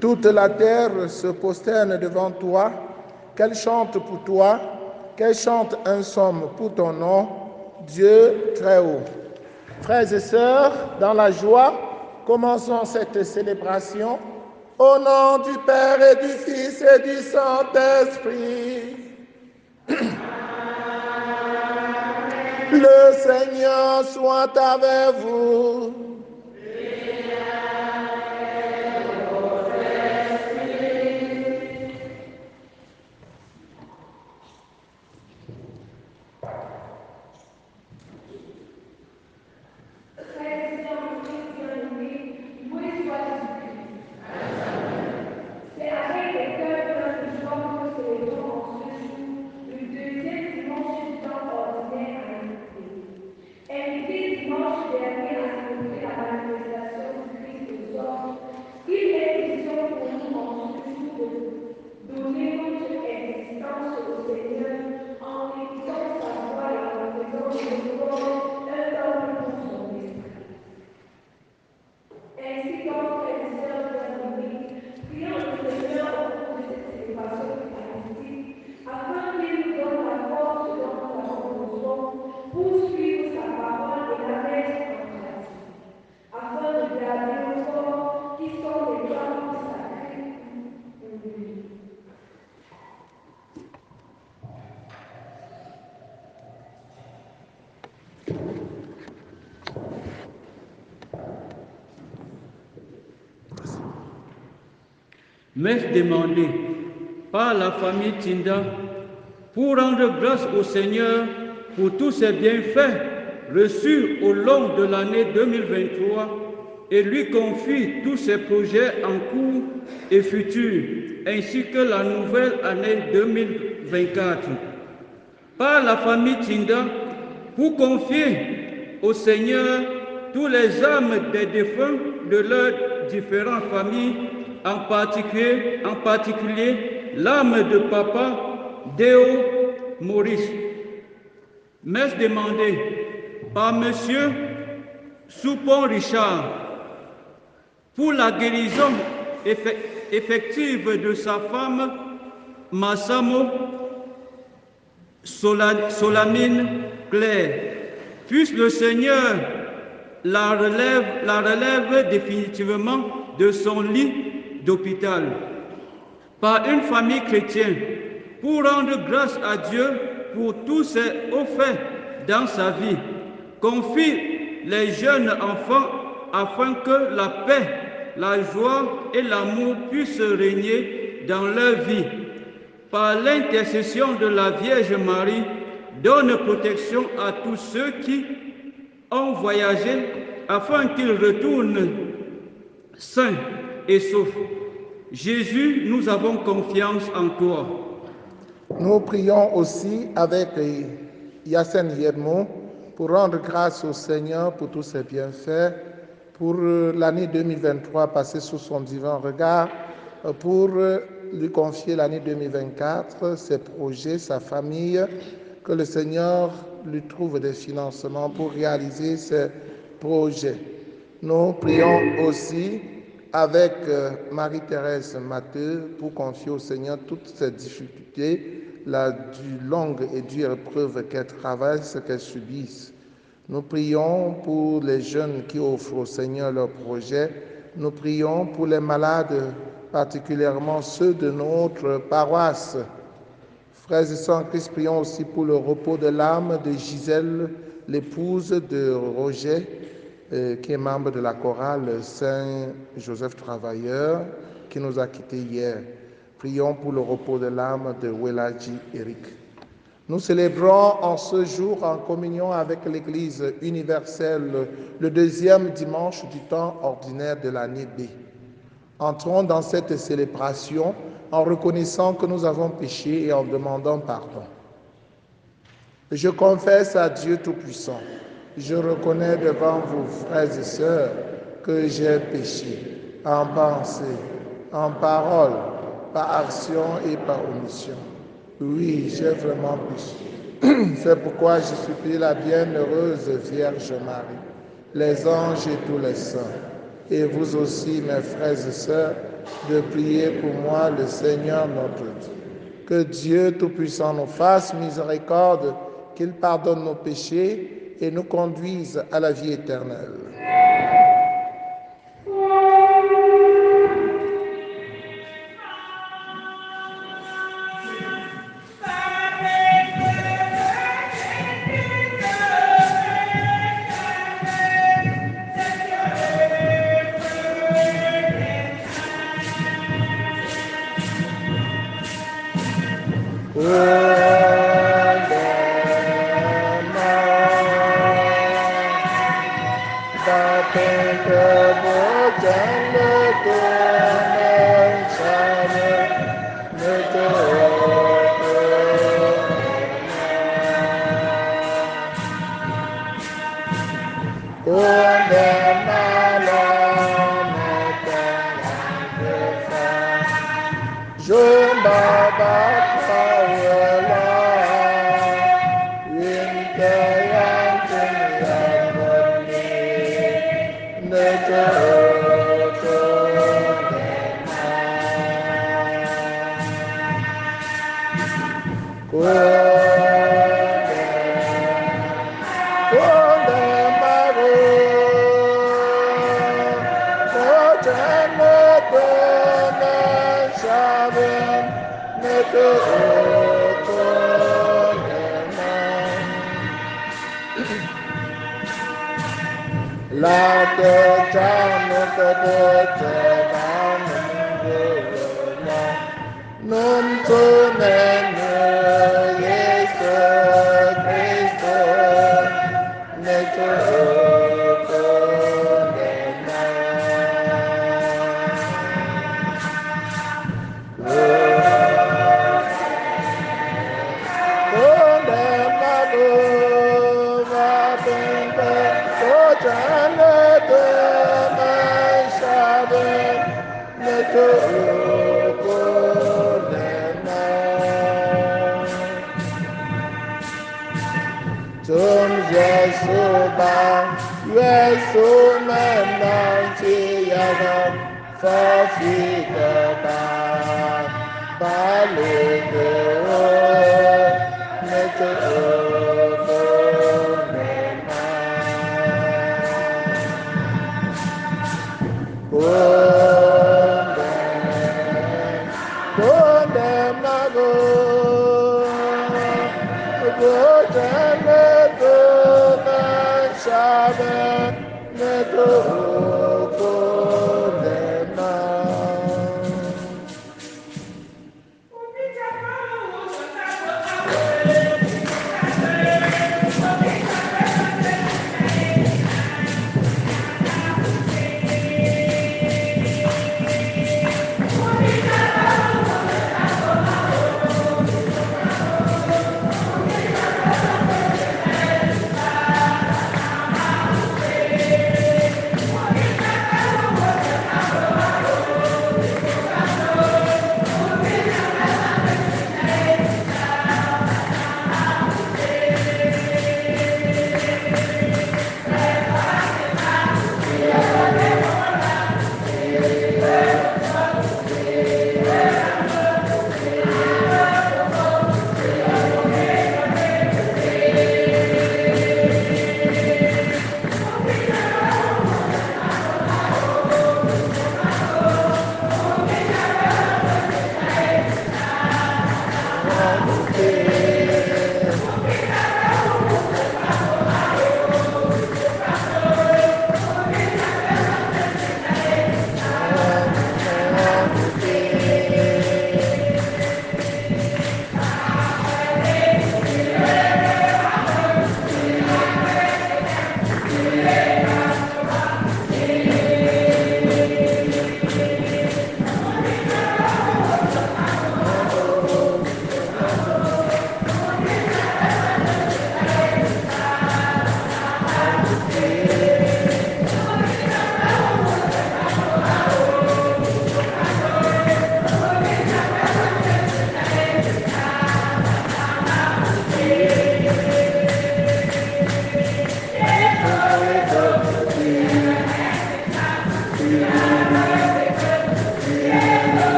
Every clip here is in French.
Toute la terre se prosterne devant toi, qu'elle chante pour toi, qu'elle chante un psaume pour ton nom, Dieu très haut. Frères et sœurs, dans la joie, commençons cette célébration au nom du Père et du Fils et du Saint-Esprit. Le Seigneur soit avec vous. Messe demandée par la famille Tinda pour rendre grâce au Seigneur pour tous ses bienfaits reçus au long de l'année 2023 et lui confie tous ses projets en cours et futurs, ainsi que la nouvelle année 2024. Par la famille Tinda pour confier au Seigneur tous les âmes des défunts de leurs différentes familles, en particulier l'âme de Papa Déo Maurice. Messe demandée par Monsieur Soupon Richard pour la guérison effective de sa femme Massamo Solamine Claire. Puisse le Seigneur la relève définitivement de son lit d'hôpital. Par une famille chrétienne, pour rendre grâce à Dieu pour tous ses hauts faits dans sa vie, confie les jeunes enfants afin que la paix, la joie et l'amour puissent régner dans leur vie. Par l'intercession de la Vierge Marie, donne protection à tous ceux qui ont voyagé afin qu'ils retournent sains et saufs. Jésus, nous avons confiance en toi. Nous prions aussi avec Yassen Yedmo pour rendre grâce au Seigneur pour tous ses bienfaits, pour l'année 2023 passée sous son divin regard, pour lui confier l'année 2024, ses projets, sa famille, que le Seigneur lui trouve des financements pour réaliser ses projets. Nous prions aussi avec Marie-Thérèse Matteux pour confier au Seigneur toutes ses difficultés, la longue et dure épreuve qu'elle traverse, qu'elle subisse. Nous prions pour les jeunes qui offrent au Seigneur leurs projets. Nous prions pour les malades, particulièrement ceux de notre paroisse. Frères et sœurs en Christ, prions aussi pour le repos de l'âme de Gisèle, l'épouse de Roger, qui est membre de la chorale Saint-Joseph Travailleur, qui nous a quittés hier. Prions pour le repos de l'âme de Welaji Eric. Nous célébrons en ce jour en communion avec l'Église universelle le deuxième dimanche du temps ordinaire de l'année B. Entrons dans cette célébration en reconnaissant que nous avons péché et en demandant pardon. Je confesse à Dieu Tout-Puissant Je reconnais devant vous, frères et sœurs, que j'ai péché en pensée, en parole, par action et par omission. Oui, j'ai vraiment péché. C'est pourquoi je supplie la bienheureuse Vierge Marie, les anges et tous les saints, et vous aussi, mes frères et sœurs, de prier pour moi le Seigneur notre Dieu. Que Dieu Tout-Puissant nous fasse miséricorde, qu'il pardonne nos péchés et nous conduise à la vie éternelle.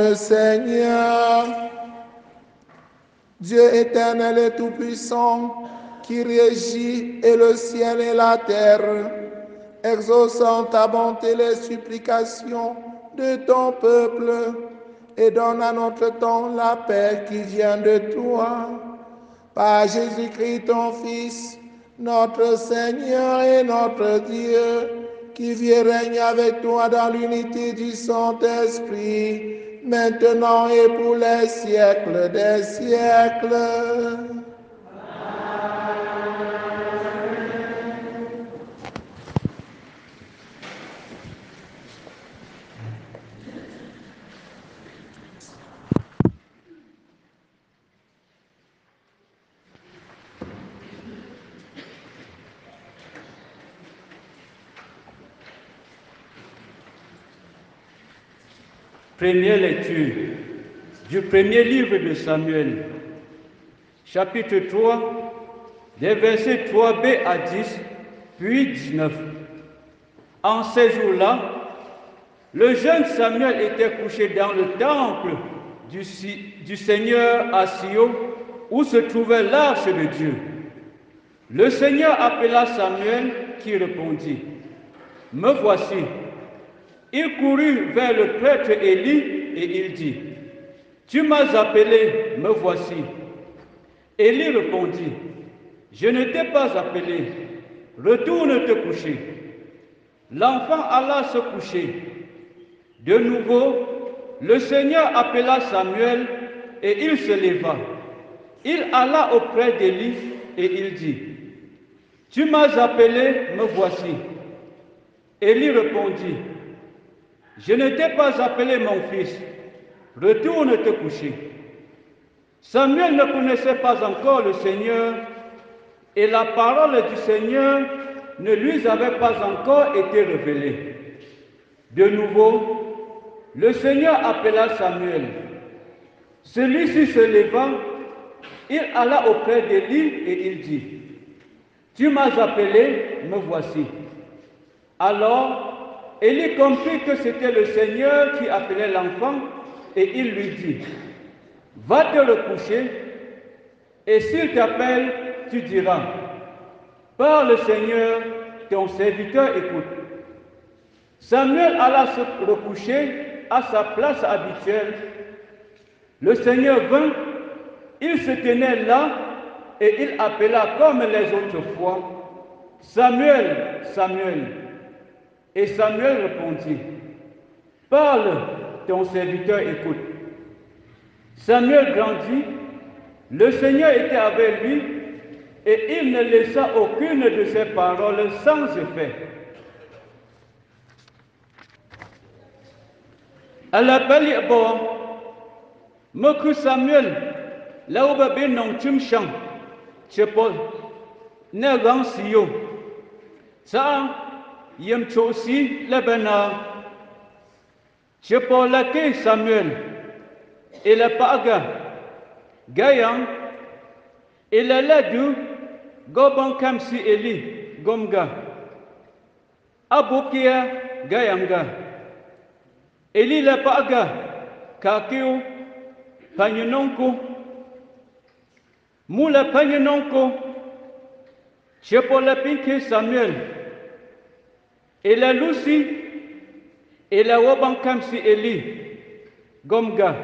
le Seigneur. Dieu éternel et tout-puissant, qui régit et le ciel et la terre, exauçant ta bonté les supplications de ton peuple, et donne à notre temps la paix qui vient de toi. Par Jésus-Christ, ton Fils, notre Seigneur et notre Dieu, qui vit et règne avec toi dans l'unité du Saint-Esprit, maintenant et pour les siècles des siècles. Première lecture du premier livre de Samuel, chapitre 3, des versets 3b à 10, puis 19. En ces jours-là, le jeune Samuel était couché dans le temple du Seigneur à Silo, où se trouvait l'arche de Dieu. Le Seigneur appela Samuel, qui répondit, « Me voici. » Il courut vers le prêtre Élie et il dit, « Tu m'as appelé, me voici. » Élie répondit, « Je ne t'ai pas appelé, retourne te coucher. » L'enfant alla se coucher. De nouveau, le Seigneur appela Samuel et il se leva. Il alla auprès d'Élie et il dit, « Tu m'as appelé, me voici. » Élie répondit, « Je ne t'ai pas appelé mon fils, retourne te coucher. » Samuel ne connaissait pas encore le Seigneur et la parole du Seigneur ne lui avait pas encore été révélée. De nouveau, le Seigneur appela Samuel. Celui-ci se leva, il alla auprès d'Élie et il dit, « Tu m'as appelé, me voici. » Alors, Élie comprit que c'était le Seigneur qui appelait l'enfant et il lui dit, « Va te recoucher et s'il t'appelle, tu diras, « Parle Seigneur, ton serviteur écoute. » Samuel alla se recoucher à sa place habituelle. Le Seigneur vint, il se tenait là et il appela comme les autres fois, « Samuel, Samuel. » Et Samuel répondit, « Parle, ton serviteur écoute. » Samuel grandit, le Seigneur était avec lui, et il ne laissa aucune de ses paroles sans effet. À l'appel bon, me Samuel, là où babé non tum chant, chepol, ne grand sio. Ça, yem chosi lebena chepolake Samuel et la paga gayang et la ladu goban kamsi Eli gomga abokia gayanga Eli la paga kakeo panyononko mula panyononko chepolapinke Samuel et la Lucie et la Wabankam si Eli, Gomga,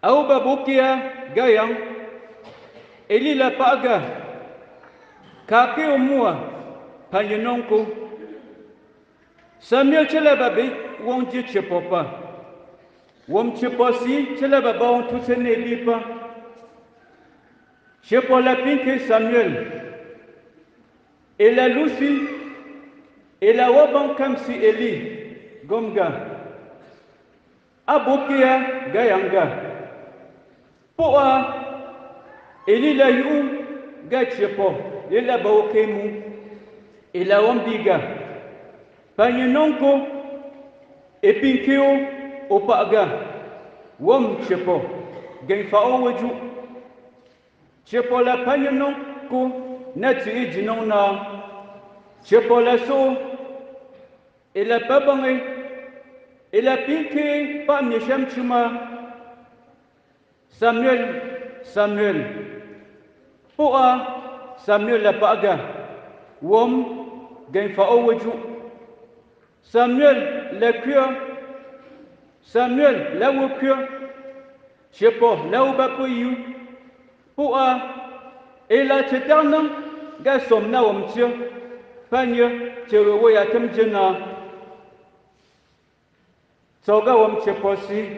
Aoba Bokia Gayang, Eli la Paga, Kake Omua, Payanonko, Samuel Chelababe, Wonji Chepopa, Wom Cheposi, Chelababa, on tous ses nélipa, Chepolapinke Samuel, et la Lucie, et la Wabankam si Eli, Gomga, Abokia Gayanga, Poa, Eli la Yu, Gachepo, et la Baokemu, et la Wambiga, Panyanonko, et Pinkeo, Opaga, Wam Chepo, Genfao Waju, Chepo la Panyanonko, Nati Jinona, Chepo la So, et la Babangé, Et la pique pas Michem Chuma. Samuel. Pourra Samuel la baga. Wom gain fa oweju. Samuel la cure. Samuel la wukure. Je sais pas, là où va pour you. Pourra. Et la tchétana. Ga somna womtio. Panye. Tcherowe ya temjena. Soga womtio posi.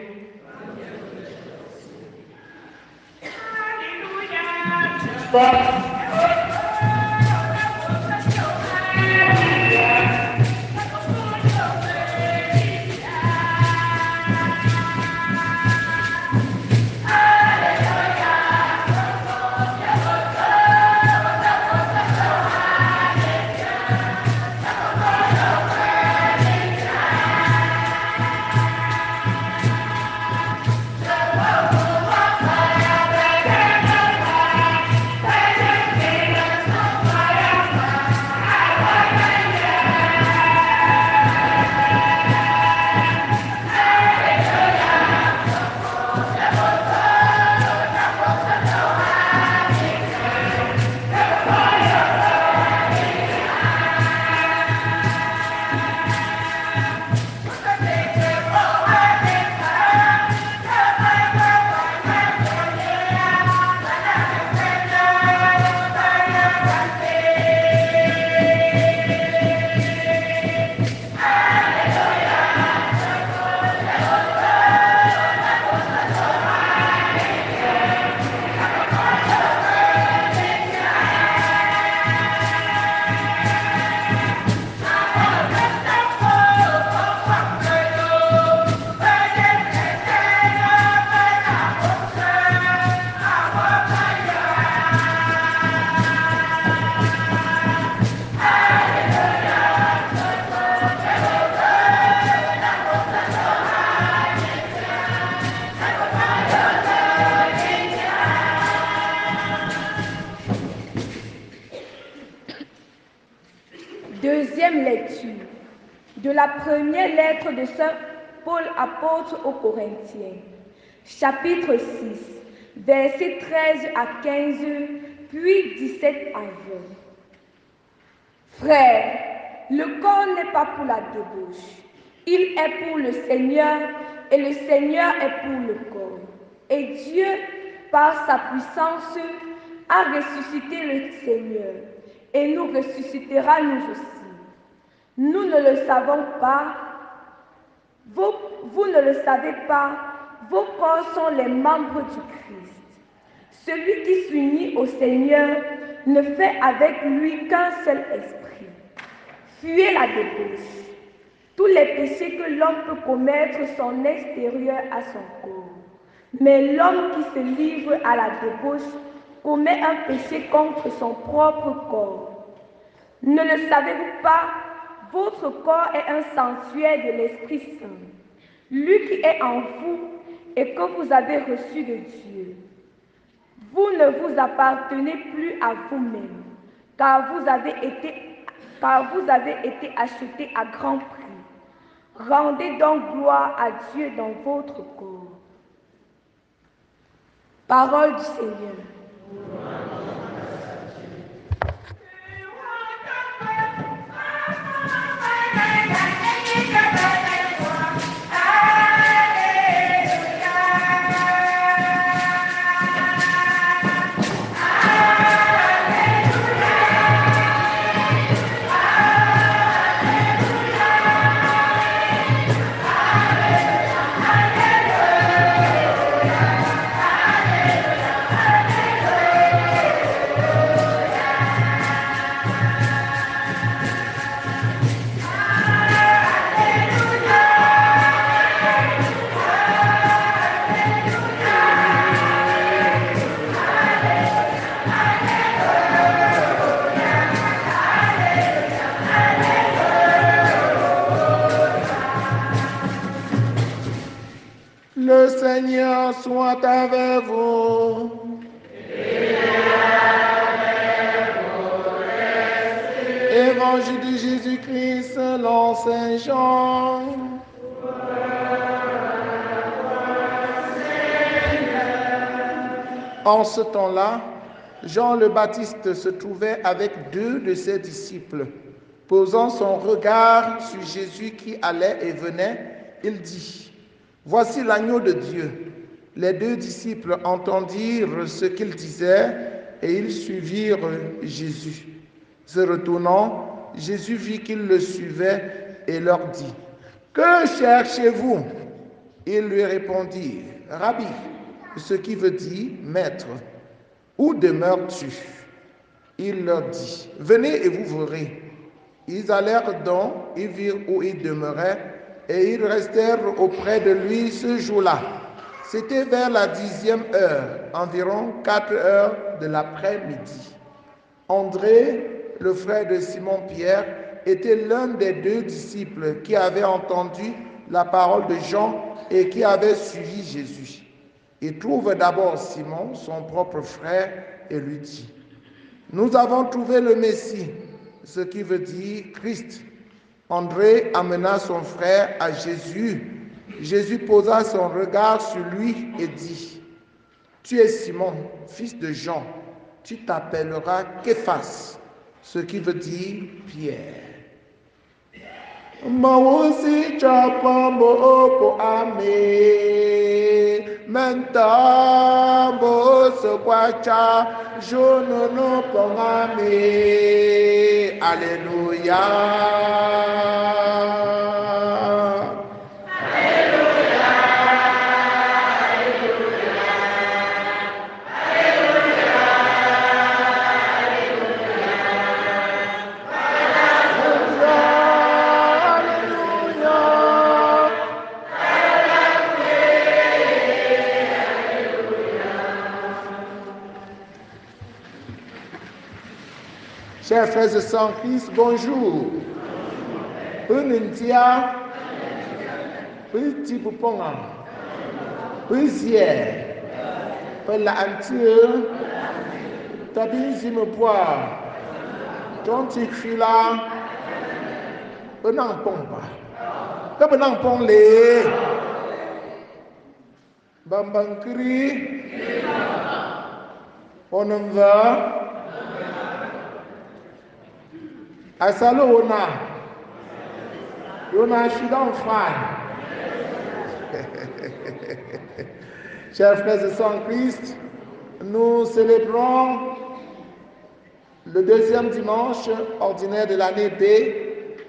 Deuxième lecture de la première lettre de Saint Paul apôtre aux Corinthiens, chapitre 6, versets 13 à 15, puis 17 à 20. Frères, le corps n'est pas pour la débauche, il est pour le Seigneur et le Seigneur est pour le corps. Et Dieu, par sa puissance, a ressuscité le Seigneur et nous ressuscitera nous aussi. Nous ne le savons pas, vous ne le savez pas, vos corps sont les membres du Christ. Celui qui s'unit au Seigneur ne fait avec lui qu'un seul esprit. Fuyez la débauche. Tous les péchés que l'homme peut commettre sont extérieurs à son corps. Mais l'homme qui se livre à la débauche commet un péché contre son propre corps. Ne le savez-vous pas? Votre corps est un sanctuaire de l'Esprit Saint, lui qui est en vous et que vous avez reçu de Dieu. Vous ne vous appartenez plus à vous-même, car vous avez été achetés à grand prix. Rendez donc gloire à Dieu dans votre corps. Parole du Seigneur. Le Seigneur soit avec vous. Évangile de Jésus-Christ selon Saint Jean. En ce temps-là, Jean le Baptiste se trouvait avec 2 de ses disciples. Posant son regard sur Jésus qui allait et venait, il dit, « Voici l'agneau de Dieu. » Les 2 disciples entendirent ce qu'il disait et ils suivirent Jésus. Se retournant, Jésus vit qu'ils le suivaient et leur dit, « Que cherchez-vous » Ils lui répondirent, « Rabbi », ce qui veut dire « Maître, où demeures-tu » Il leur dit, « Venez et vous verrez. » Ils allèrent donc, ils virent où il demeurait, et ils restèrent auprès de lui ce jour-là. C'était vers la 10e heure, environ 4 heures de l'après-midi. André, le frère de Simon-Pierre, était l'un des 2 disciples qui avaient entendu la parole de Jean et qui avaient suivi Jésus. Il trouve d'abord Simon, son propre frère, et lui dit, « Nous avons trouvé le Messie, ce qui veut dire Christ. » André amena son frère à Jésus. Jésus posa son regard sur lui et dit, « Tu es Simon, fils de Jean, tu t'appelleras Képhas, ce qui veut dire Pierre. » Mawusi chapambo opo ame mentambo sokwacha jonono pongame. Alléluia. Chers frères et sœurs en Christ, bonjour. Ununtia, petit pouponga, plusieurs, la antie, tabi me bois, ton tic là, benang pompa, que benang pong les, bambankri, on en va. Asalo ona, Yona Shidan Fan. Chers frères et sœurs en Christ, nous célébrons le 2e dimanche ordinaire de l'année B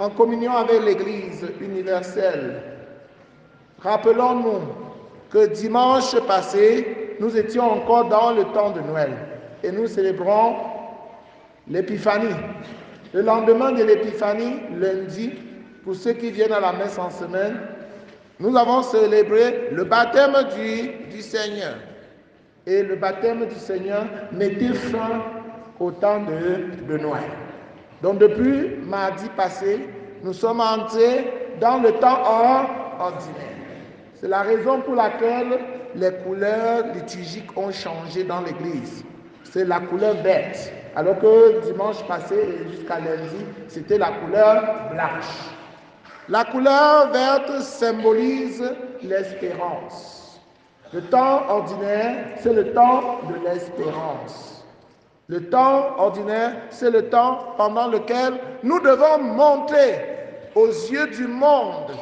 en communion avec l'Église universelle. Rappelons-nous que dimanche passé, nous étions encore dans le temps de Noël et nous célébrons l'Épiphanie. Le lendemain de l'Épiphanie, lundi, pour ceux qui viennent à la messe en semaine, nous avons célébré le baptême du Seigneur. Et le baptême du Seigneur mettait fin au temps de Noël. Donc depuis mardi passé, nous sommes entrés dans le temps ordinaire. C'est la raison pour laquelle les couleurs liturgiques ont changé dans l'Église. C'est la couleur verte. Alors que dimanche passé et jusqu'à lundi, c'était la couleur blanche. La couleur verte symbolise l'espérance. Le temps ordinaire, c'est le temps de l'espérance. Le temps ordinaire, c'est le temps pendant lequel nous devons montrer aux yeux du monde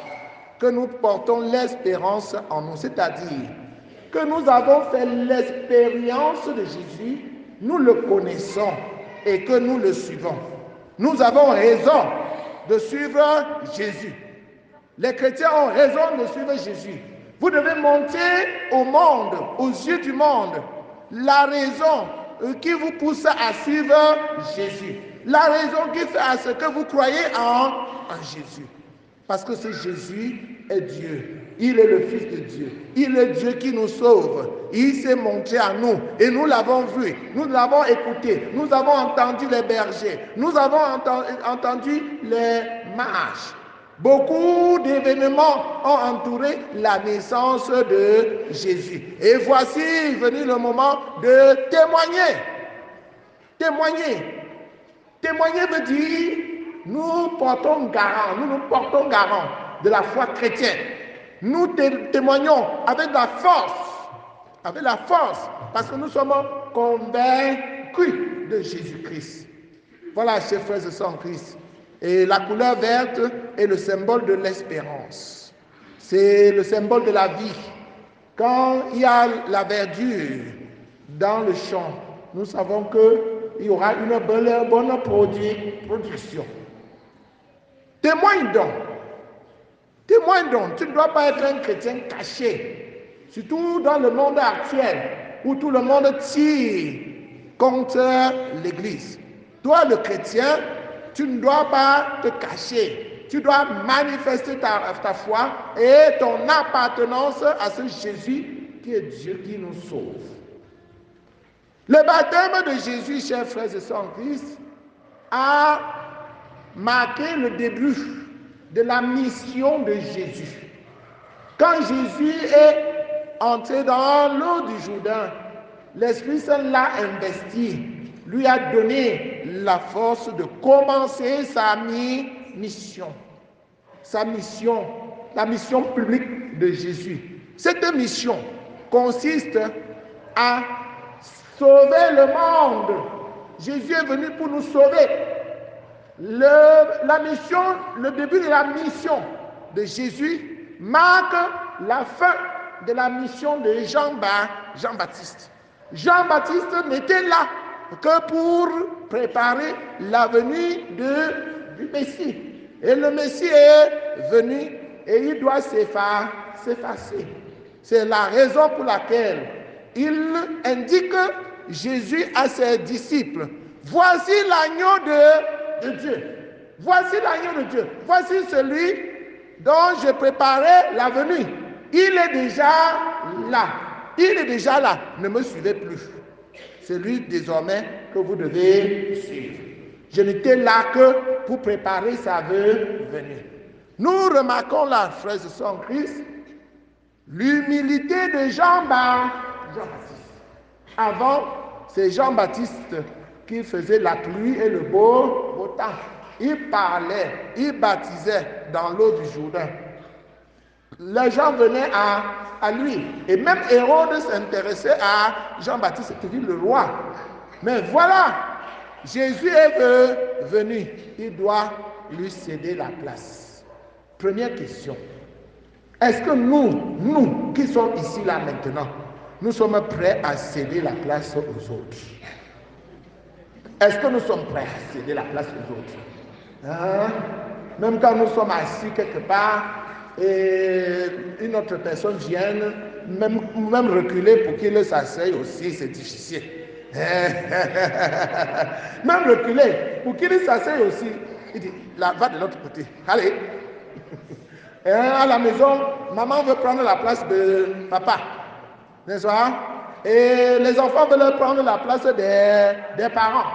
que nous portons l'espérance en nous. C'est-à-dire que nous avons fait l'expérience de Jésus, nous le connaissons et que nous le suivons. Nous avons raison de suivre Jésus. Les chrétiens ont raison de suivre Jésus. Vous devez montrer au monde, aux yeux du monde, la raison qui vous pousse à suivre Jésus. La raison qui fait à ce que vous croyez en Jésus. Parce que ce Jésus est Dieu. Il est le Fils de Dieu. Il est Dieu qui nous sauve. Il s'est montré à nous et nous l'avons vu. Nous l'avons écouté. Nous avons entendu les bergers. Nous avons entendu les marches. Beaucoup d'événements ont entouré la naissance de Jésus. Et voici venu le moment de témoigner. Témoigner. Témoigner veut dire nous portons garant de la foi chrétienne. Nous témoignons avec la force avec la force, parce que nous sommes convaincus de Jésus-Christ. Voilà, chers frères et sœurs en Christ. Et la couleur verte est le symbole de l'espérance. C'est le symbole de la vie. Quand il y a la verdure dans le champ, nous savons qu'il y aura une bonne production. Témoigne donc. Témoigne donc. Tu ne dois pas être un chrétien caché. Surtout dans le monde actuel, où tout le monde tire contre l'Église. Toi, le chrétien, tu ne dois pas te cacher. Tu dois manifester ta foi et ton appartenance à ce Jésus qui est Dieu qui nous sauve. Le baptême de Jésus, chers frères et sœurs en Christ, a marqué le début de la mission de Jésus. Quand Jésus est entré dans l'eau du Jourdain, l'Esprit Saint l'a investi, lui a donné la force de commencer sa mission. Sa mission, la mission publique de Jésus. Cette mission consiste à sauver le monde. Jésus est venu pour nous sauver. Le début de la mission de Jésus marque la fin de la mission de Jean-Baptiste. Jean-Baptiste n'était là que pour préparer la venue du Messie. Et le Messie est venu et il doit s'effacer. C'est la raison pour laquelle il indique Jésus à ses disciples. Voici l'agneau de Dieu. Voici l'agneau de Dieu. Voici celui dont je préparais la venue. Il est déjà là. Il est déjà là. Ne me suivez plus. C'est lui désormais que vous devez suivre. Je n'étais là que pour préparer sa venue. Nous remarquons là, frères et sœurs en Christ, l'humilité de Jean-Baptiste. Avant, c'est Jean-Baptiste qui faisait la pluie et le beau temps. Il parlait, il baptisait dans l'eau du Jourdain. Les gens venaient à lui. Et même Hérode s'intéressait à Jean-Baptiste, c'est-à-dire le roi. Mais voilà, Jésus est venu. Il doit lui céder la place. Première question. Est-ce que nous qui sommes ici là maintenant, nous sommes prêts à céder la place aux autres? Est-ce que nous sommes prêts à céder la place aux autres? Hein? Même quand nous sommes assis quelque part et une autre personne vient, même reculer pour qu'il s'asseye aussi, c'est difficile. Même reculer pour qu'il s'asseye aussi, il dit, là, va de l'autre côté. Allez. À la maison, maman veut prendre la place de papa. N'est-ce pas? Et les enfants veulent prendre la place des parents.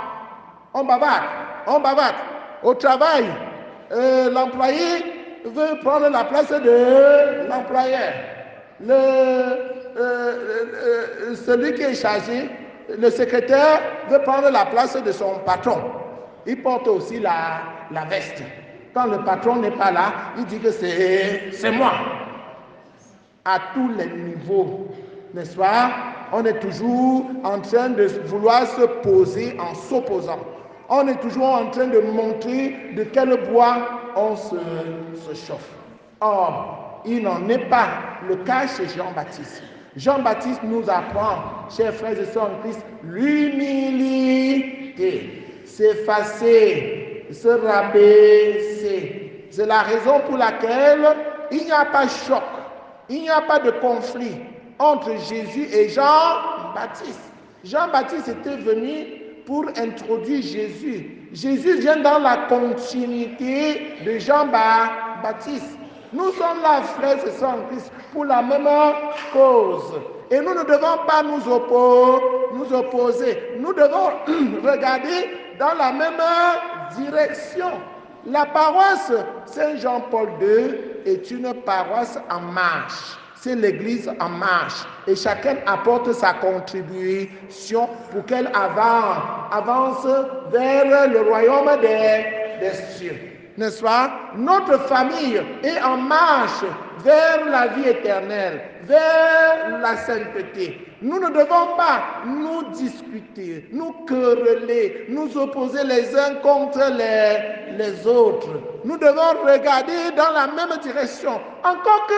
On bavarde. Au travail, l'employé veut prendre la place de l'employeur. Celui qui est chargé, le secrétaire, veut prendre la place de son patron. Il porte aussi la veste. Quand le patron n'est pas là, il dit que c'est moi. À tous les niveaux, n'est-ce pas? On est toujours en train de vouloir se poser en s'opposant. On est toujours en train de montrer de quel bois on se chauffe. Or, il n'en est pas le cas chez Jean-Baptiste. Jean-Baptiste nous apprend, chers frères et sœurs en Christ, l'humilité, s'effacer, se rabaisser. C'est la raison pour laquelle il n'y a pas de choc, il n'y a pas de conflit entre Jésus et Jean-Baptiste. Jean-Baptiste était venu pour introduire Jésus. Jésus vient dans la continuité de Jean-Baptiste. Nous sommes là, frères et sœurs en Christ, pour la même cause. Et nous ne devons pas nous opposer. Nous devons regarder dans la même direction. La paroisse Saint-Jean-Paul II est une paroisse en marche. C'est l'église en marche. Et chacun apporte sa contribution pour qu'elle avance vers le royaume des cieux. n'est-ce pas? Notre famille est en marche vers la vie éternelle, vers la sainteté. Nous ne devons pas nous discuter, nous quereller, nous opposer les uns contre les autres. Nous devons regarder dans la même direction. Encore que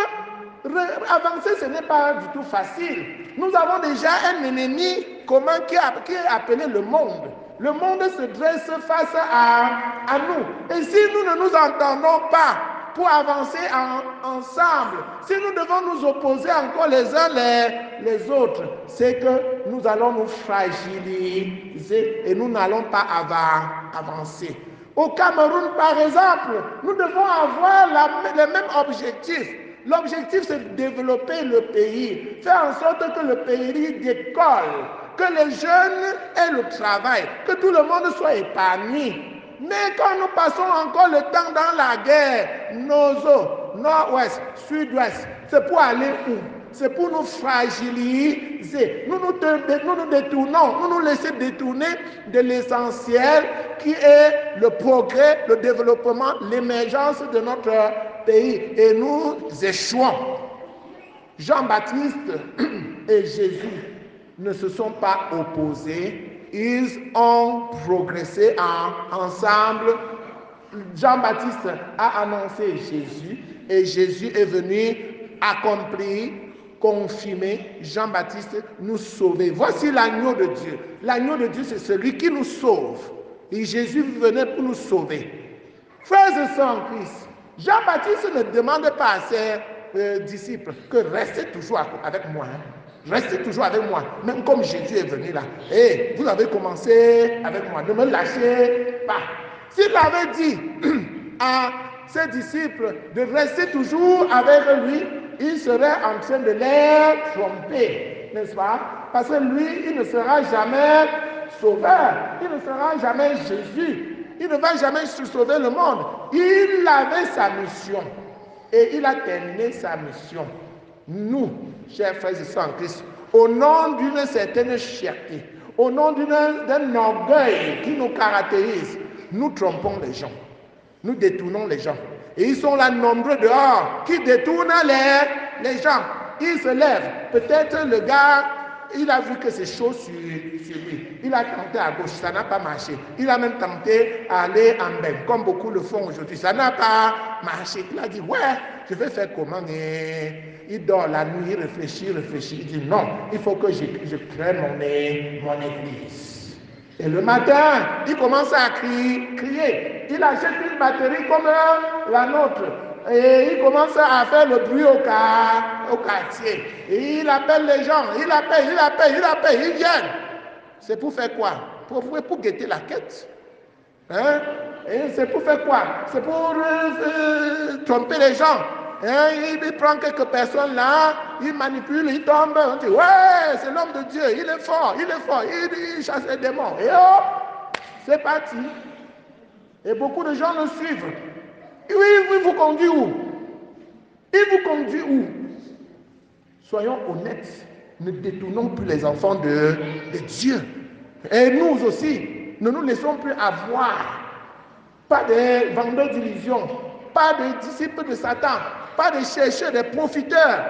avancer, ce n'est pas du tout facile. Nous avons déjà un ennemi commun qui est appelé le monde. Le monde se dresse face à nous. Et si nous ne nous entendons pas pour avancer ensemble, si nous devons nous opposer encore les uns les autres, c'est que nous allons nous fragiliser et nous n'allons pas avancer. Au Cameroun, par exemple, nous devons avoir les mêmes objectifs. L'objectif, c'est de développer le pays, faire en sorte que le pays décolle, que les jeunes aient le travail, que tout le monde soit épanoui. Mais quand nous passons encore le temps dans la guerre, nord-ouest, sud-ouest, c'est pour aller où? C'est pour nous fragiliser. Nous nous détournons, nous laissons détourner de l'essentiel qui est le progrès, le développement, l'émergence de notre pays. Et nous échouons. Jean-Baptiste et Jésus ne se sont pas opposés. Ils ont progressé ensemble. Jean-Baptiste a annoncé Jésus et Jésus est venu accomplir, confirmer, Jean-Baptiste nous sauver. Voici l'agneau de Dieu. L'agneau de Dieu, c'est celui qui nous sauve. Et Jésus venait pour nous sauver. Frères et sœurs en Christ, Jean-Baptiste ne demande pas à ses disciples que restez toujours avec moi. Restez toujours avec moi. Même comme Jésus est venu là. Et vous avez commencé avec moi. Ne me lâchez pas. S'il avait dit à ses disciples de rester toujours avec lui, il serait en train de les tromper, n'est-ce pas? Parce que lui, il ne sera jamais sauveur, il ne sera jamais Jésus, il ne va jamais sauver le monde. Il avait sa mission et il a terminé sa mission. Nous, chers frères et sœurs en Christ, au nom d'une certaine fierté, au nom d'un orgueil qui nous caractérise, nous trompons les gens, nous détournons les gens. Et ils sont là nombreux dehors qui détournent les gens. Ils se lèvent. Peut-être le gars, il a vu que c'est chaud sur lui. Il a tenté à gauche, ça n'a pas marché. Il a même tenté à aller en bain, comme beaucoup le font aujourd'hui. Ça n'a pas marché. Il a dit, ouais, je vais faire comment? Et il dort la nuit, il réfléchit. Il dit, non, il faut que je crée mon église. Et le matin, il commence à crier. Il achète une batterie comme la nôtre. Et il commence à faire le bruit au quartier. Et il appelle les gens. Il appelle. Ils viennent. C'est pour faire quoi? Pour guetter la quête. Hein? Et c'est pour faire quoi? C'est pour tromper les gens. Hein? Il prend quelques personnes là, il manipule, il tombe. On dit, ouais, c'est l'homme de Dieu, il est fort. Il chasse les démons. Et hop, c'est parti. Et beaucoup de gens le suivent. Oui, il vous conduit où? Soyons honnêtes, ne détournons plus les enfants de Dieu. Et nous aussi, ne nous laissons plus avoir. Pas des vendeurs d'illusions, pas des disciples de Satan, pas des chercheurs, des profiteurs,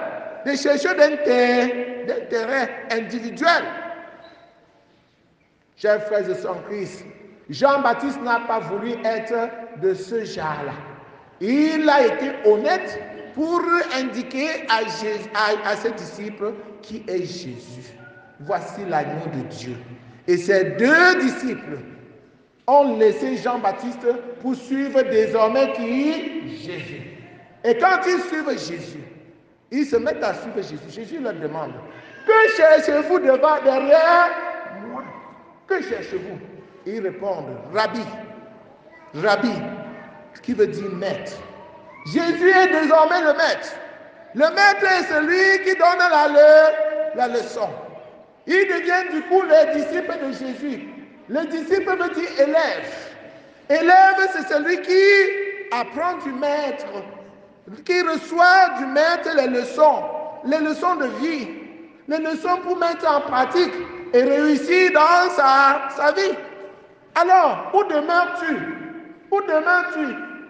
des chercheurs d'intérêt individuel. Chers frères et sœurs en Christ, Jean-Baptiste n'a pas voulu être de ce genre-là. Il a été honnête pour indiquer à ses disciples qui est Jésus. Voici l'agneau de Dieu. Et ces deux disciples ont laissé Jean-Baptiste pour suivre désormais qui? Jésus. Et quand ils suivent Jésus, ils se mettent à suivre Jésus. Jésus leur demande, que cherchez-vous derrière moi? Que cherchez-vous? Ils répondent, Rabbi, ce qui veut dire maître. Jésus est désormais le maître. Le maître est celui qui donne la leçon. Il devient du coup le disciple de Jésus. Le disciple veut dire élève. Élève, c'est celui qui apprend du maître, qui reçoit du maître les leçons de vie, les leçons pour mettre en pratique et réussir dans sa vie. Alors, où demeures-tu?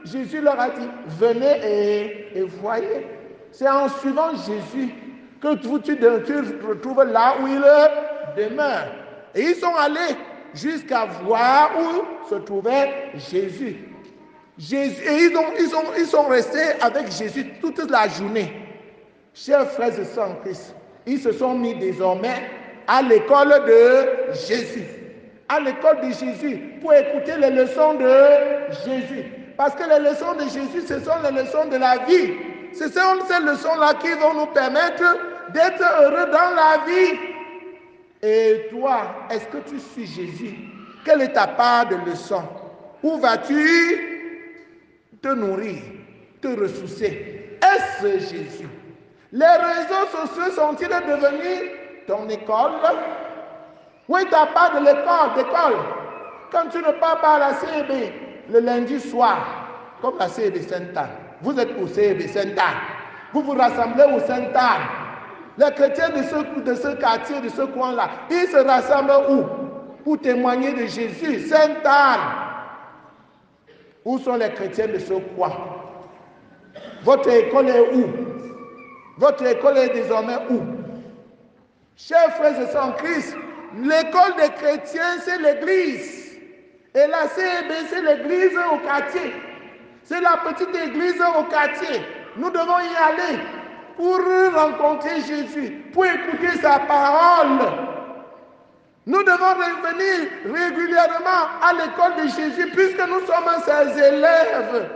Jésus leur a dit, venez et voyez. C'est en suivant Jésus que tu retrouves là où il demeure. Et ils sont allés jusqu'à voir où se trouvait Jésus. Et ils sont restés avec Jésus toute la journée. Chers frères et sœurs en Christ, ils se sont mis désormais à l'école de Jésus. À l'école de Jésus pour écouter les leçons de Jésus. Parce que les leçons de Jésus, ce sont les leçons de la vie. Ce sont ces leçons-là qui vont nous permettre d'être heureux dans la vie. Et toi, est-ce que tu suis Jésus? Quelle est ta part de leçon? Où vas-tu te nourrir, te ressourcer? Est-ce Jésus? Les réseaux sociaux sont-ils devenus ton école? Où est ta part de l'école? Quand tu ne pars pas à la CEB le lundi soir, comme la CEB Sainte-Anne, vous êtes au CEB Sainte-Anne, vous vous rassemblez au Sainte-Anne. Les chrétiens de ce quartier, de ce coin-là, ils se rassemblent où? Pour témoigner de Jésus. Sainte-Anne. Où sont les chrétiens de ce coin? Votre école est où? Votre école est désormais où? Chers frères et sœurs en Christ, l'école des chrétiens, c'est l'église. Et la CEB, c'est l'église au quartier. C'est la petite église au quartier. Nous devons y aller pour rencontrer Jésus, pour écouter sa parole. Nous devons revenir régulièrement à l'école de Jésus puisque nous sommes ses élèves.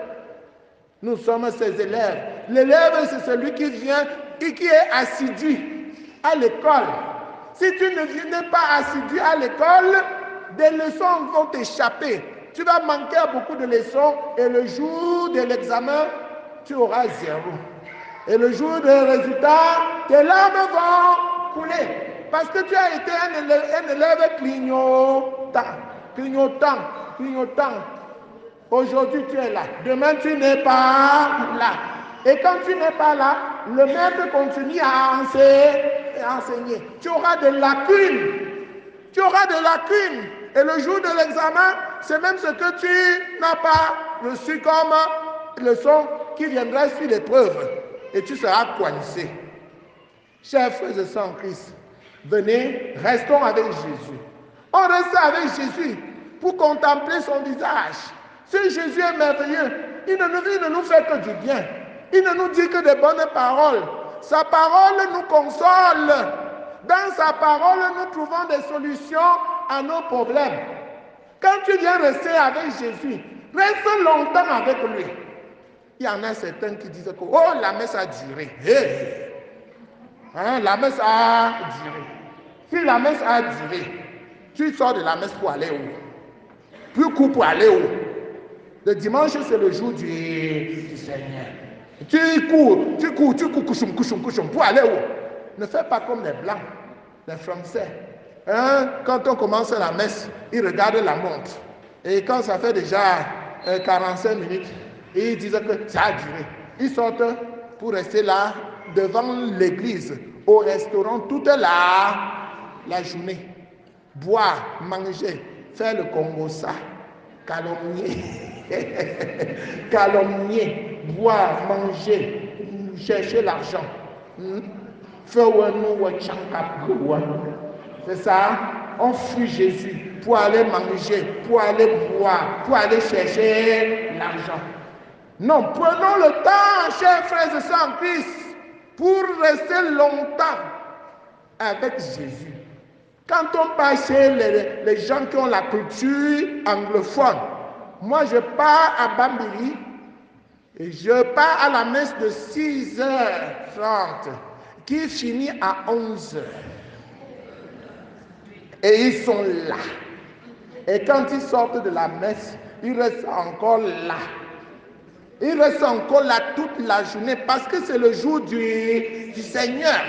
Nous sommes ses élèves. L'élève, c'est celui qui vient et qui est assidu à l'école. Si tu ne viens pas assidu à l'école, des leçons vont t'échapper. Tu vas manquer à beaucoup de leçons et le jour de l'examen, tu auras 0. Et le jour des résultats, tes larmes vont couler. Parce que tu as été un élève clignotant. Aujourd'hui, tu es là. Demain, tu n'es pas là. Et quand tu n'es pas là, le maître continue à enseigner. Tu auras des lacunes. Et le jour de l'examen, c'est même ce que tu n'as pas reçu comme leçon qui viendra sur l'épreuve. Et tu seras coincé. Chers frères et sœurs en Christ, venez, restons avec Jésus. On reste avec Jésus pour contempler son visage. Ce Jésus est merveilleux. Il ne nous fait que du bien. Il ne nous dit que des bonnes paroles. Sa parole nous console. Dans sa parole, nous trouvons des solutions à nos problèmes. Quand tu viens rester avec Jésus, reste longtemps avec lui. Il y en a certains qui disent que oh, la messe a duré. Hey. La messe a duré. Si la messe a duré, tu sors de la messe pour aller où? Plus court pour aller où? Le dimanche, c'est le jour du Seigneur. Tu cours, couchum, pour aller où? Ne fais pas comme les Blancs, les Français. Quand on commence la messe, ils regardent la montre. Et quand ça fait déjà 45 minutes, ils disent que ça a duré. Ils sortent pour rester là, devant l'église, au restaurant, toute la journée. Boire, manger, faire le Congo-ça, calomnier, boire, manger, chercher l'argent. C'est ça, on fuit Jésus pour aller manger, pour aller boire, pour aller chercher l'argent. Non, prenons le temps, chers frères et sœurs en Christ, pour rester longtemps avec Jésus. Quand on passe chez les gens qui ont la culture anglophone, moi je pars à Bambili et je pars à la messe de 6h30 qui finit à 11h. Et ils sont là. Et quand ils sortent de la messe, ils restent encore là. Ils restent encore là toute la journée parce que c'est le jour du Seigneur.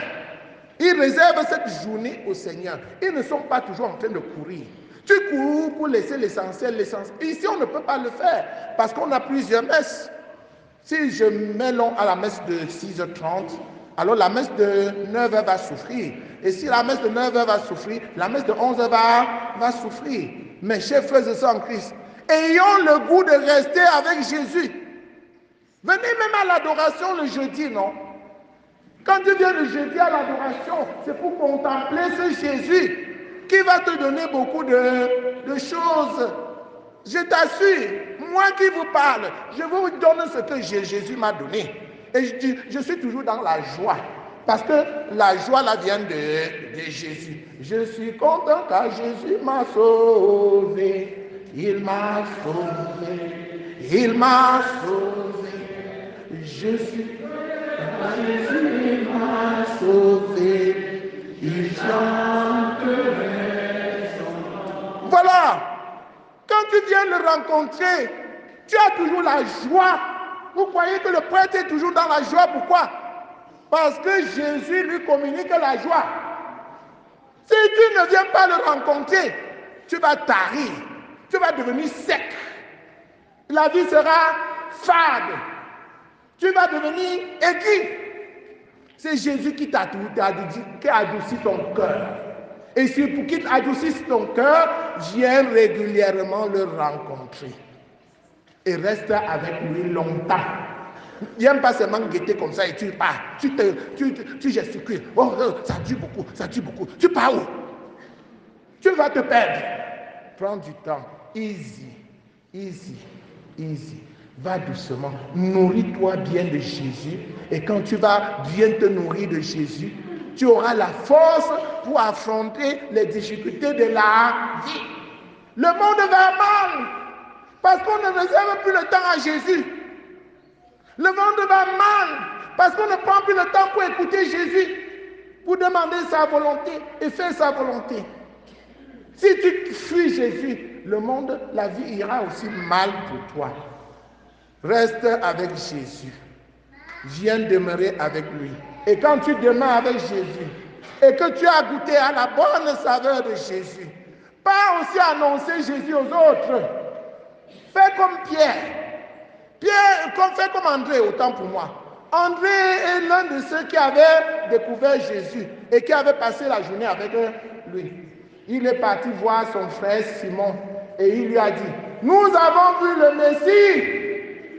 Ils réservent cette journée au Seigneur. Ils ne sont pas toujours en train de courir. Tu cours pour laisser l'essentiel. Ici, on ne peut pas le faire parce qu'on a plusieurs messes. Si je mets long à la messe de 6h30, alors la messe de 9h va souffrir. Et si la messe de 9h va souffrir, la messe de 11h va souffrir. Mes chers frères et sœurs en Christ, ayons le goût de rester avec Jésus. Venez même à l'adoration le jeudi, non? Quand tu viens le jeudi à l'adoration, c'est pour contempler ce Jésus qui va te donner beaucoup de choses. Je t'assure, moi qui vous parle, je vous donne ce que Jésus m'a donné. Et je suis toujours dans la joie. Parce que la joie là vient de Jésus. Je suis content car Jésus m'a sauvé. Il m'a sauvé. Il m'a sauvé. Je suis content car Jésus m'a sauvé. Il chanterait son nom. Voilà. Quand tu viens le rencontrer, tu as toujours la joie. Vous croyez que le prêtre est toujours dans la joie? Pourquoi? Parce que Jésus lui communique la joie. Si tu ne viens pas le rencontrer, tu vas tarir, tu vas devenir sec. La vie sera fade. Tu vas devenir aigu. C'est Jésus qui adoucit ton cœur. Et si pour qu'il adoucisse ton cœur, viens régulièrement le rencontrer. Et reste avec lui longtemps. Viens pas seulement guetter comme ça et tu pars. Tu gesticules. Oh, ça dure beaucoup, ça dure beaucoup. Tu pars où? Tu vas te perdre. Prends du temps. Easy, easy, easy. Va doucement. Nourris-toi bien de Jésus. Et quand tu vas bien te nourrir de Jésus, tu auras la force pour affronter les difficultés de la vie. Le monde va mal parce qu'on ne réserve plus le temps à Jésus. Le monde va mal parce qu'on ne prend plus le temps pour écouter Jésus, pour demander sa volonté et faire sa volonté. Si tu fuis Jésus, le monde, la vie ira aussi mal pour toi. Reste avec Jésus. Viens demeurer avec lui. Et quand tu demeures avec Jésus et que tu as goûté à la bonne saveur de Jésus, pas aussi annoncer Jésus aux autres. Fais comme Pierre. Fais comme André, autant pour moi. André est l'un de ceux qui avaient découvert Jésus et qui avait passé la journée avec lui. Il est parti voir son frère Simon et il lui a dit, nous avons vu le Messie.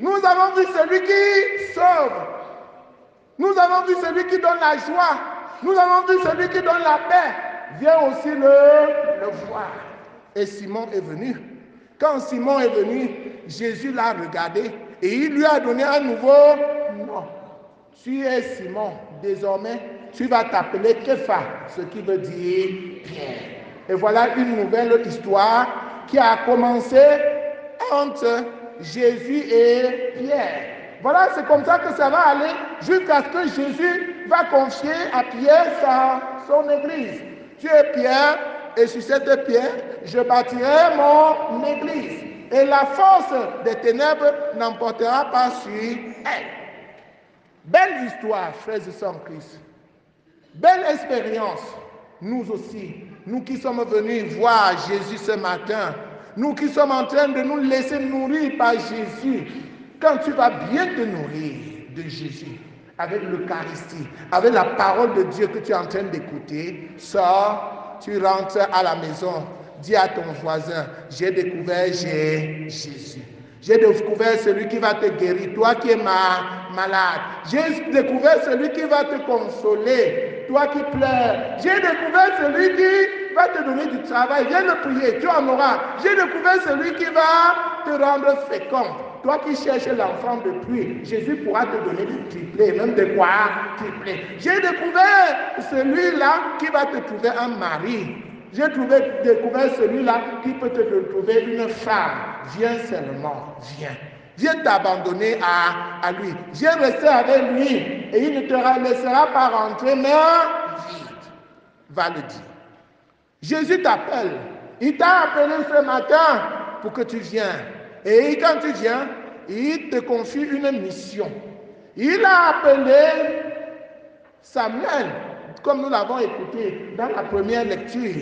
Nous avons vu celui qui sauve. Nous avons vu celui qui donne la joie. Nous avons vu celui qui donne la paix. Viens aussi le voir. Et Simon est venu. Quand Simon est venu, Jésus l'a regardé et il lui a donné un nouveau nom. Tu es Simon. Désormais, tu vas t'appeler Képha, ce qui veut dire Pierre. Et voilà une nouvelle histoire qui a commencé entre Jésus et Pierre. Voilà, c'est comme ça que ça va aller jusqu'à ce que Jésus va confier à Pierre son église. Tu es Pierre, et sur cette pierre, je bâtirai mon église. Et la force des ténèbres n'emportera pas sur elle. Belle histoire, frères et sœurs en Christ. Belle expérience. Nous aussi, nous qui sommes venus voir Jésus ce matin, nous qui sommes en train de nous laisser nourrir par Jésus. Quand tu vas bien te nourrir de Jésus, avec l'Eucharistie, avec la parole de Dieu que tu es en train d'écouter, sors, tu rentres à la maison, dis à ton voisin, j'ai découvert Jésus. J'ai découvert celui qui va te guérir, toi qui es malade. J'ai découvert celui qui va te consoler, toi qui pleures. J'ai découvert celui qui va te donner du travail. Viens le prier, tu en auras. J'ai découvert celui qui va te rendre fécond. Toi qui cherches l'enfant de pluie, Jésus pourra te donner du triplé, même de quoi triplé. J'ai découvert celui-là qui va te trouver un mari. J'ai découvert celui-là qui peut te trouver une femme. Viens seulement, viens. Viens t'abandonner à lui. Viens rester avec lui et il ne te laissera pas rentrer, mais vide. Va le dire. Jésus t'appelle. Il t'a appelé ce matin pour que tu viennes. Et quand tu viens, il te confie une mission. Il a appelé Samuel, comme nous l'avons écouté dans la première lecture.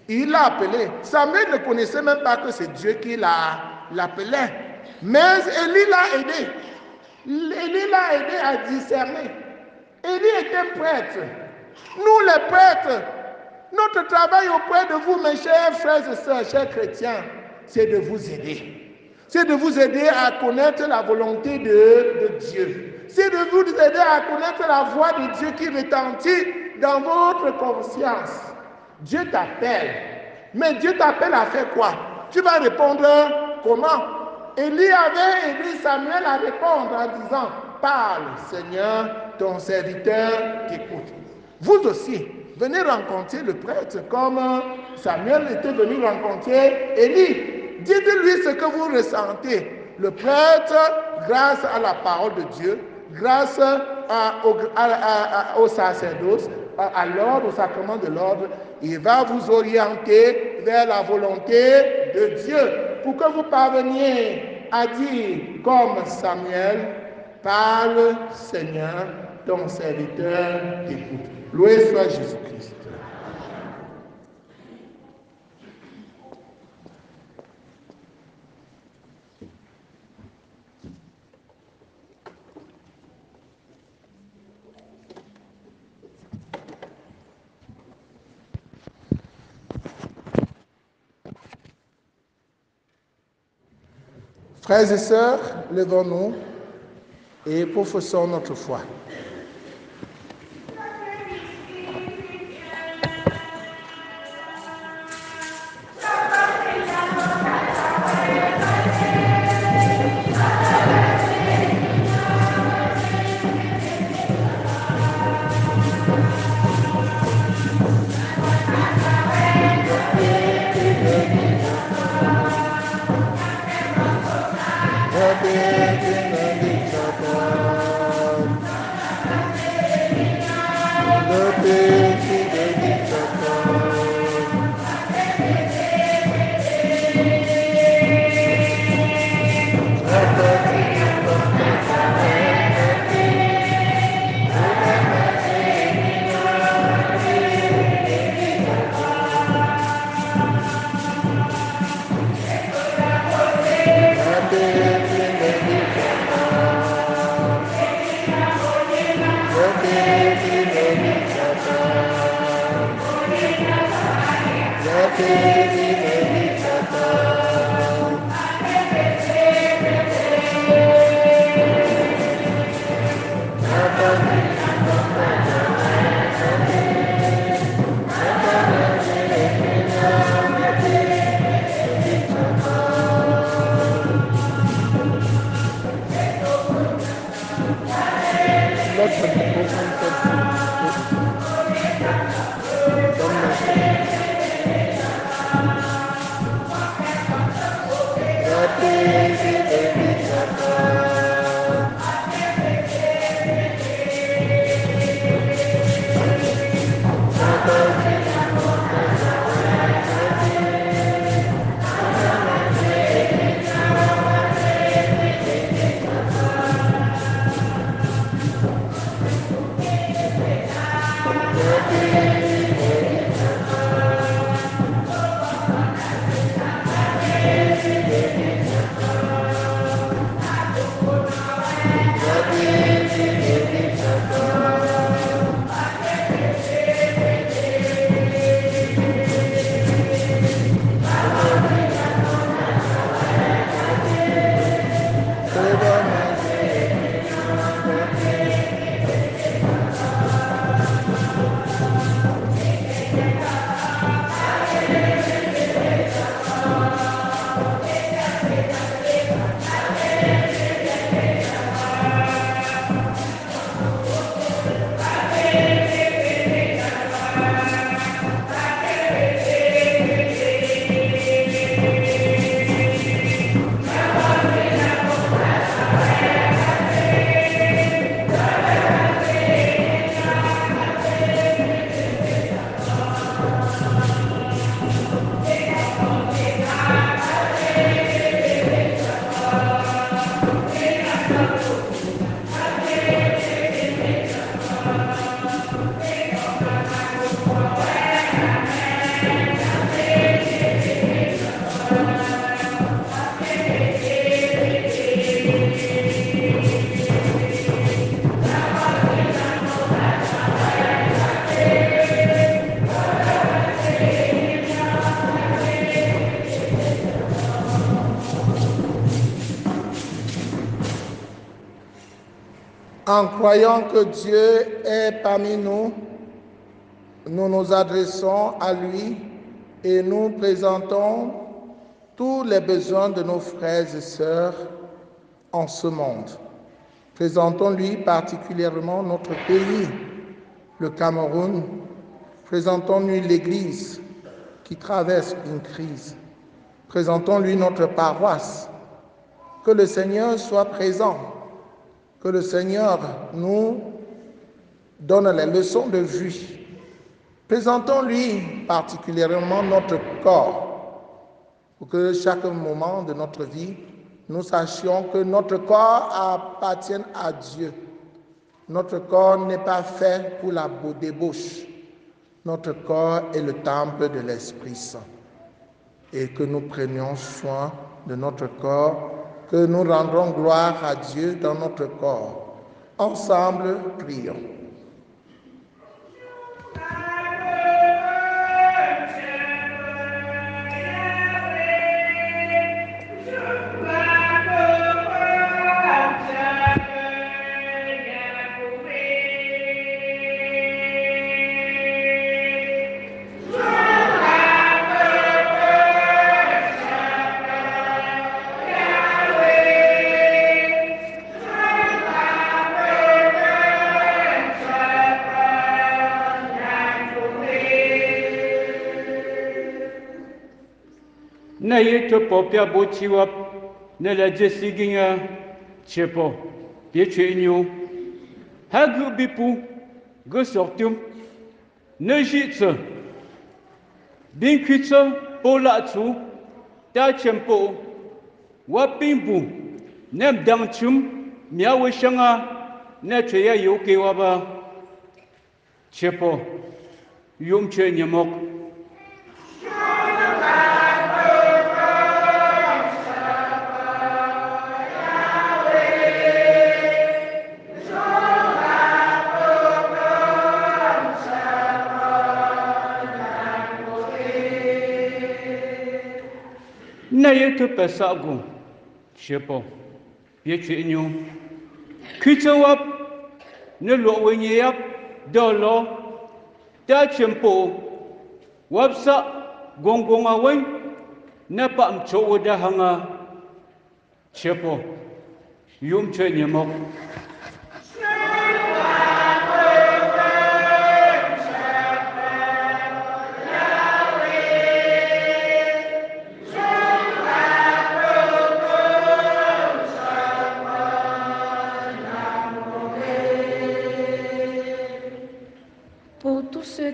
Il l'a appelé. Samuel ne connaissait même pas que c'est Dieu qui l'appelait. Mais Élie l'a aidé. Élie l'a aidé à discerner. Élie était prêtre. Nous les prêtres, notre travail auprès de vous, mes chers frères et sœurs, chers chrétiens, c'est de vous aider. C'est de vous aider à connaître la volonté de Dieu. C'est de vous aider à connaître la voix de Dieu qui retentit dans votre conscience. Dieu t'appelle. Mais Dieu t'appelle à faire quoi? Tu vas répondre comment? Élie avait aidé Samuel à répondre en disant, parle Seigneur, ton serviteur t'écoute. Vous aussi, venez rencontrer le prêtre comme Samuel était venu rencontrer Élie. Dites-lui ce que vous ressentez. Le prêtre, grâce à la parole de Dieu, grâce au sacerdoce, à l'ordre, au sacrement de l'ordre, il va vous orienter vers la volonté de Dieu pour que vous parveniez à dire comme Samuel, parle Seigneur, ton serviteur t'écoute. Loué soit Jésus-Christ. Frères et sœurs, levons-nous et professons notre foi. En croyant que Dieu est parmi nous, nous nous adressons à lui et nous présentons tous les besoins de nos frères et sœurs en ce monde. Présentons-lui particulièrement notre pays, le Cameroun. Présentons-lui l'Église qui traverse une crise. Présentons-lui notre paroisse. Que le Seigneur soit présent. Que le Seigneur nous donne les leçons de vie. Présentons-lui particulièrement notre corps, pour que chaque moment de notre vie, nous sachions que notre corps appartient à Dieu. Notre corps n'est pas fait pour la débauche. Notre corps est le temple de l'Esprit Saint. Et que nous prenions soin de notre corps, que nous rendrons gloire à Dieu dans notre corps. Ensemble, prions. Na ye to popia bochiwa na la jesiginga chepo pieche inyo hagu bipu go sortum ne jitse bin kwitse pola tsu ta chempo wapimbu nem dangchum miawe shanga na cheya yoke waba chepo yum che nyamok Naye te pesago, chepo, pieche inyo. Kitawap, ne lo wenyap, dolo, ta chempo, wapsa, gongonga wen, ne pa mcho da hanga, chepo, yum che nyamok.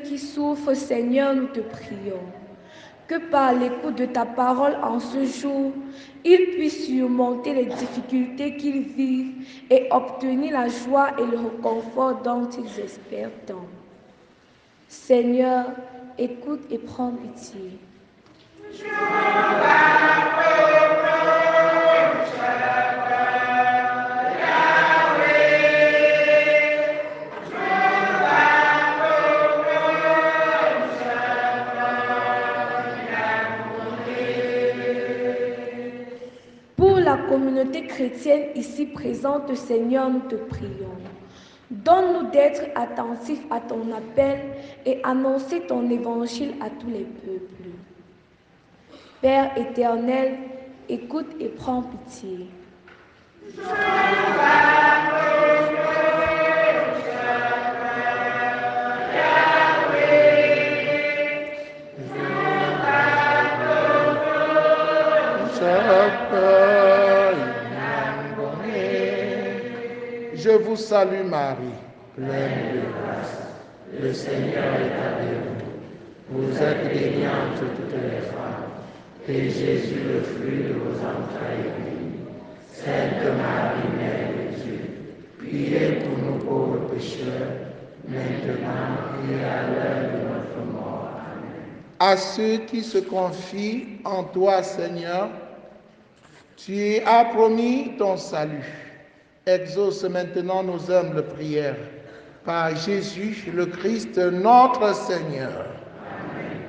Qui souffrent, Seigneur, nous te prions. Que par l'écoute de ta parole en ce jour, ils puissent surmonter les difficultés qu'ils vivent et obtenir la joie et le réconfort dont ils espèrent tant. Seigneur, écoute et prends pitié. La communauté chrétienne ici présente, Seigneur, nous te prions. Donne-nous d'être attentifs à ton appel et annoncer ton évangile à tous les peuples. Père éternel, écoute et prends pitié. Je vous salue Marie, pleine de grâce. Le Seigneur est avec vous. Vous êtes bénie entre toutes les femmes, et Jésus, le fruit de vos entrailles, est béni. Sainte Marie, Mère de Dieu, priez pour nous pauvres pécheurs, maintenant et à l'heure de notre mort. Amen. À ceux qui se confient en toi, Seigneur, tu as promis ton salut. Exauce maintenant nos humbles prières. Par Jésus, le Christ, notre Seigneur. Amen.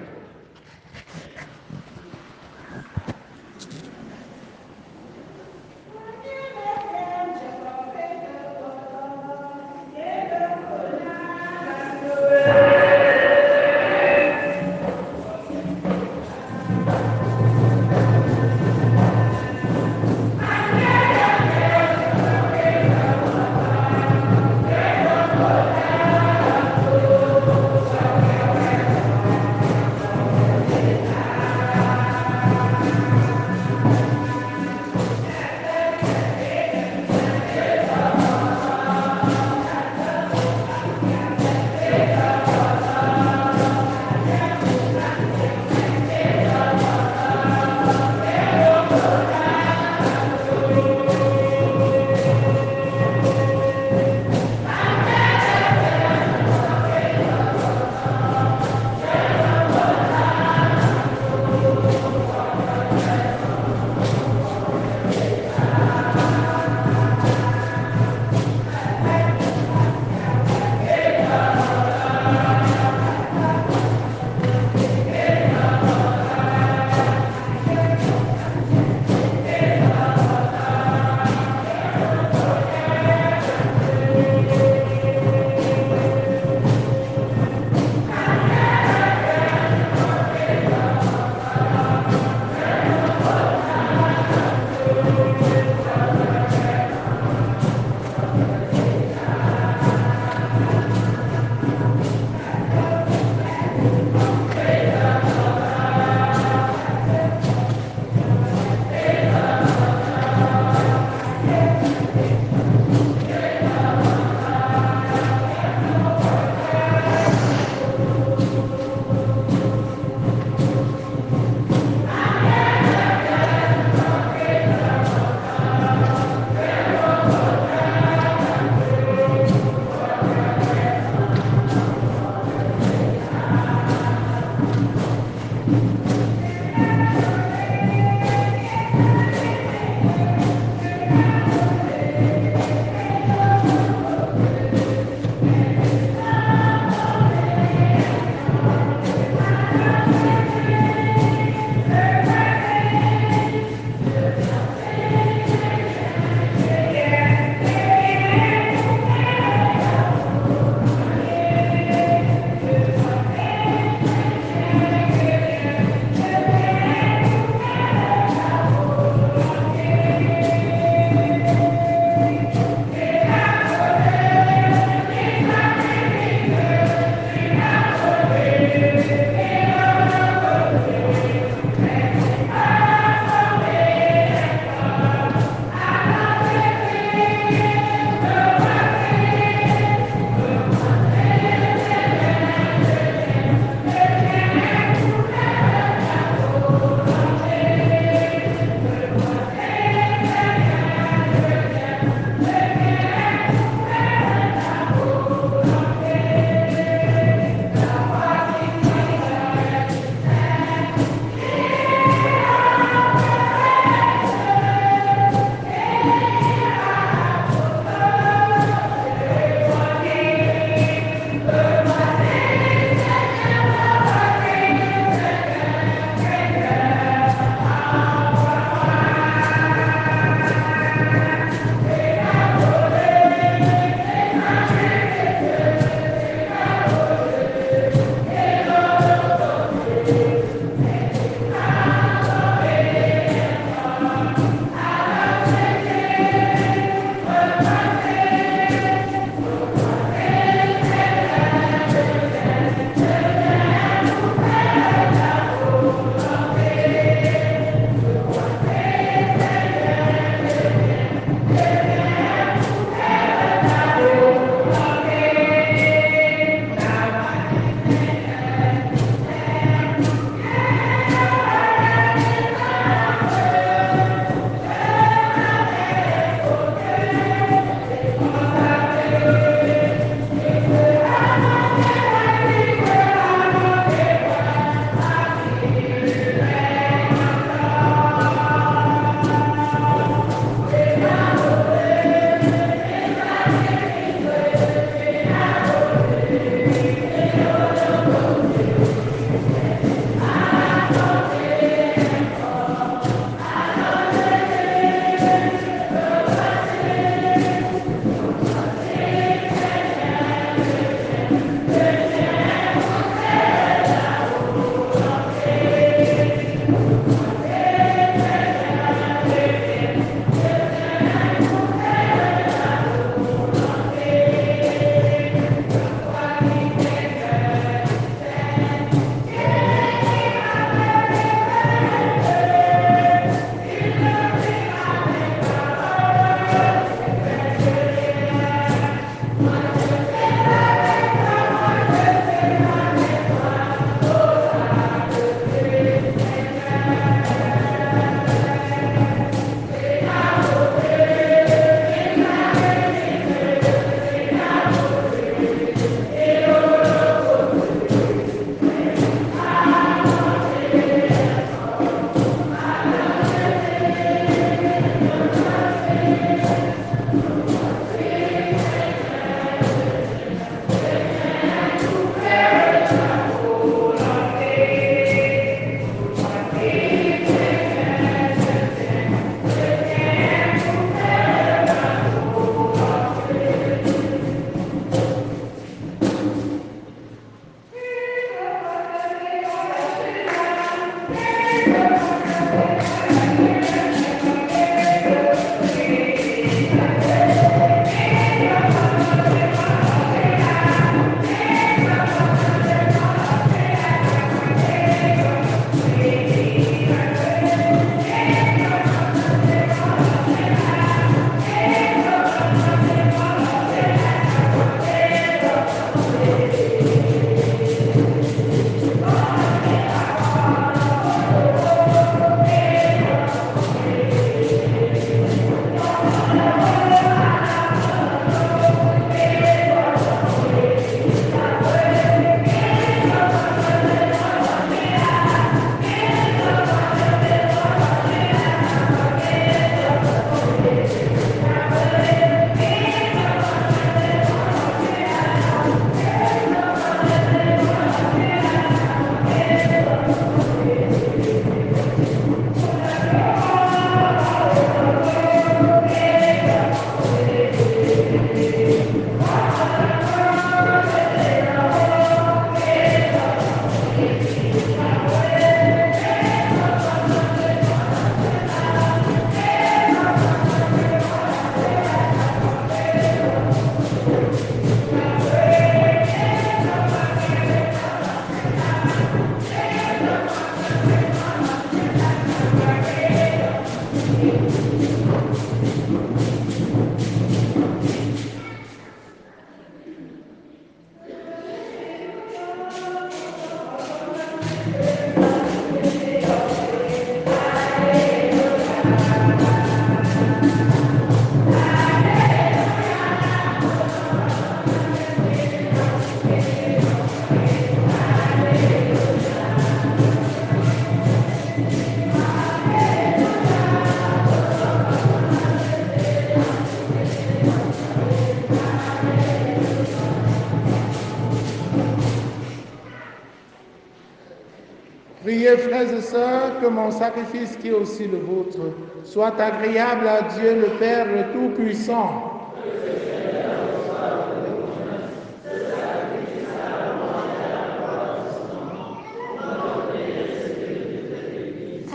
Priez, frères et sœurs, que mon sacrifice, qui est aussi le vôtre, soit agréable à Dieu le Père Tout-Puissant.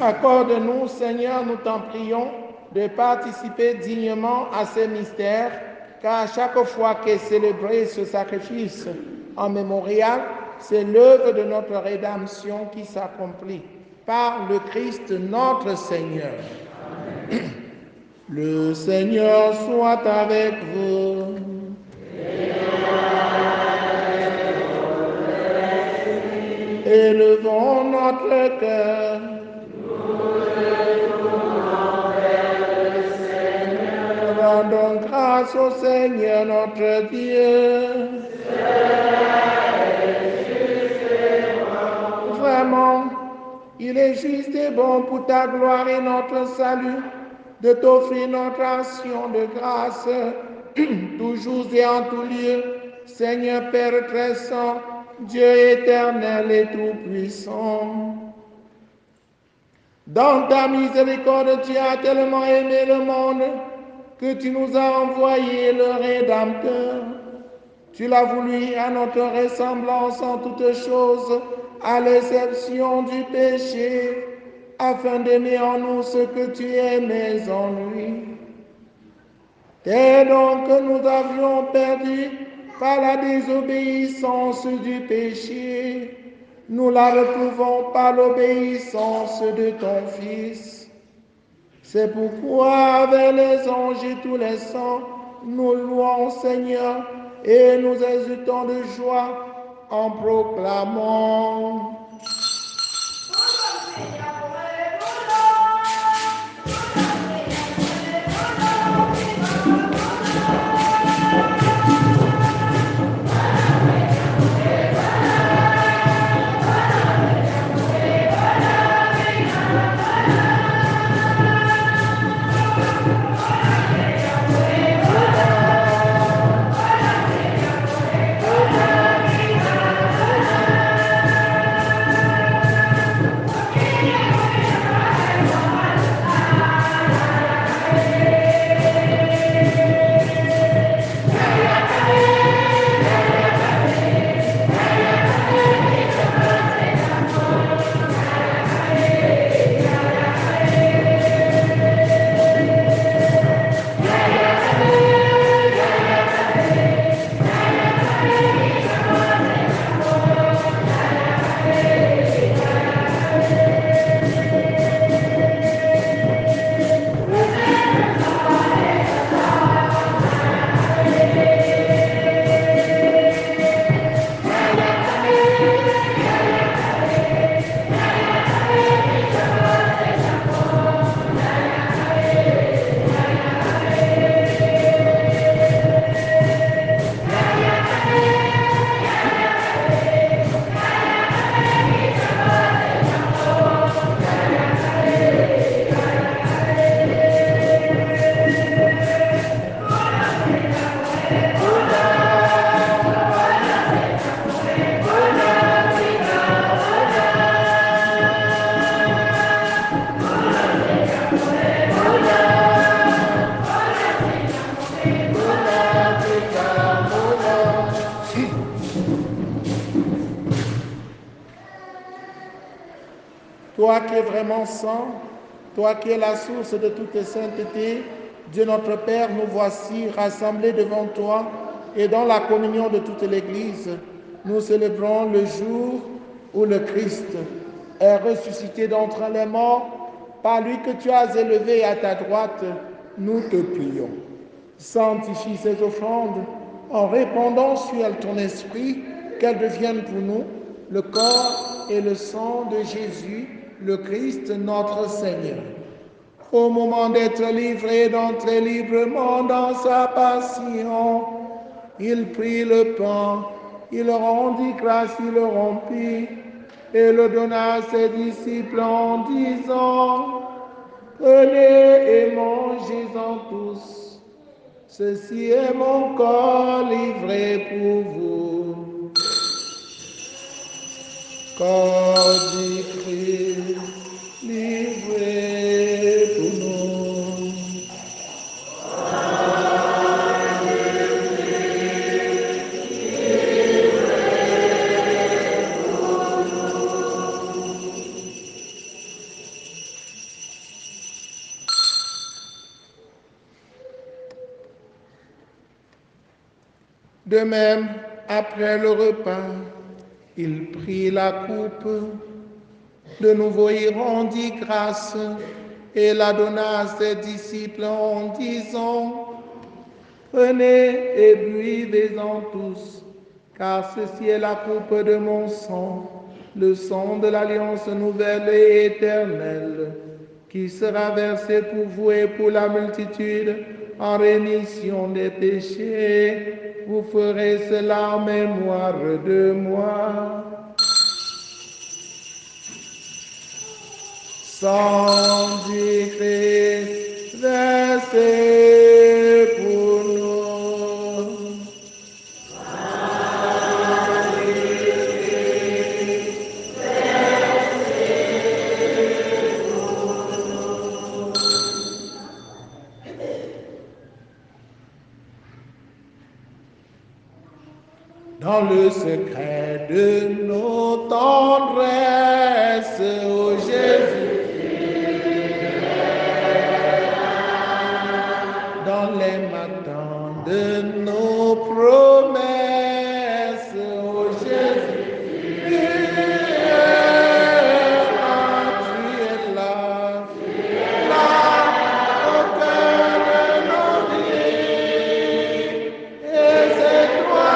Accorde-nous, Seigneur, nous t'en prions, de participer dignement à ces mystères, car chaque fois qu'est célébré ce sacrifice en mémorial, c'est l'œuvre de notre rédemption qui s'accomplit par le Christ notre Seigneur. Le Seigneur soit avec vous. Élevons notre cœur. Rendons grâce au Seigneur notre Dieu. Vraiment, il est juste et bon pour ta gloire et notre salut de t'offrir notre action de grâce, toujours et en tout lieu, Seigneur Père très saint, Dieu éternel et tout-puissant. Dans ta miséricorde, tu as tellement aimé le monde que tu nous as envoyé le Rédempteur. Tu l'as voulu à notre ressemblance en toutes choses, à l'exception du péché, afin d'aimer en nous ce que tu aimais en lui. Dès donc que nous avions perdu par la désobéissance du péché, nous la retrouvons par l'obéissance de ton Fils. C'est pourquoi, avec les anges et tous les saints, nous louons, Seigneur, et nous exultons de joie en proclamant. Toi qui es vraiment saint, toi qui es la source de toute sainteté, Dieu notre Père, nous voici rassemblés devant toi et dans la communion de toute l'Église. Nous célébrons le jour où le Christ est ressuscité d'entre les morts, par lui que tu as élevé à ta droite. Nous te prions. Sanctifie ces offrandes en répandant sur elles ton esprit, qu'elles deviennent pour nous le corps et le sang de Jésus, le Christ notre Seigneur. Au moment d'être livré, d'entrer librement dans sa passion, il prit le pain, il rendit grâce, il le rompit et le donna à ses disciples en disant: prenez et mangez-en tous. Ceci est mon corps livré pour vous. Corps du Christ, livré pour nous. De même, après le repas, il prit la coupe. De nouveau, il rendit grâce et la donna à ses disciples en disant: Prenez et buvez-en tous, car ceci est la coupe de mon sang, le sang de l'alliance nouvelle et éternelle, qui sera versé pour vous et pour la multitude en rémission des péchés. Vous ferez cela en mémoire de moi. Sang du Christ versé pour nous. Dans le secret de nos tendresses, ô Jésus, dans les matins de nos promesses, ô Jésus, tu es là, au cœur de nos vies, et c'est toi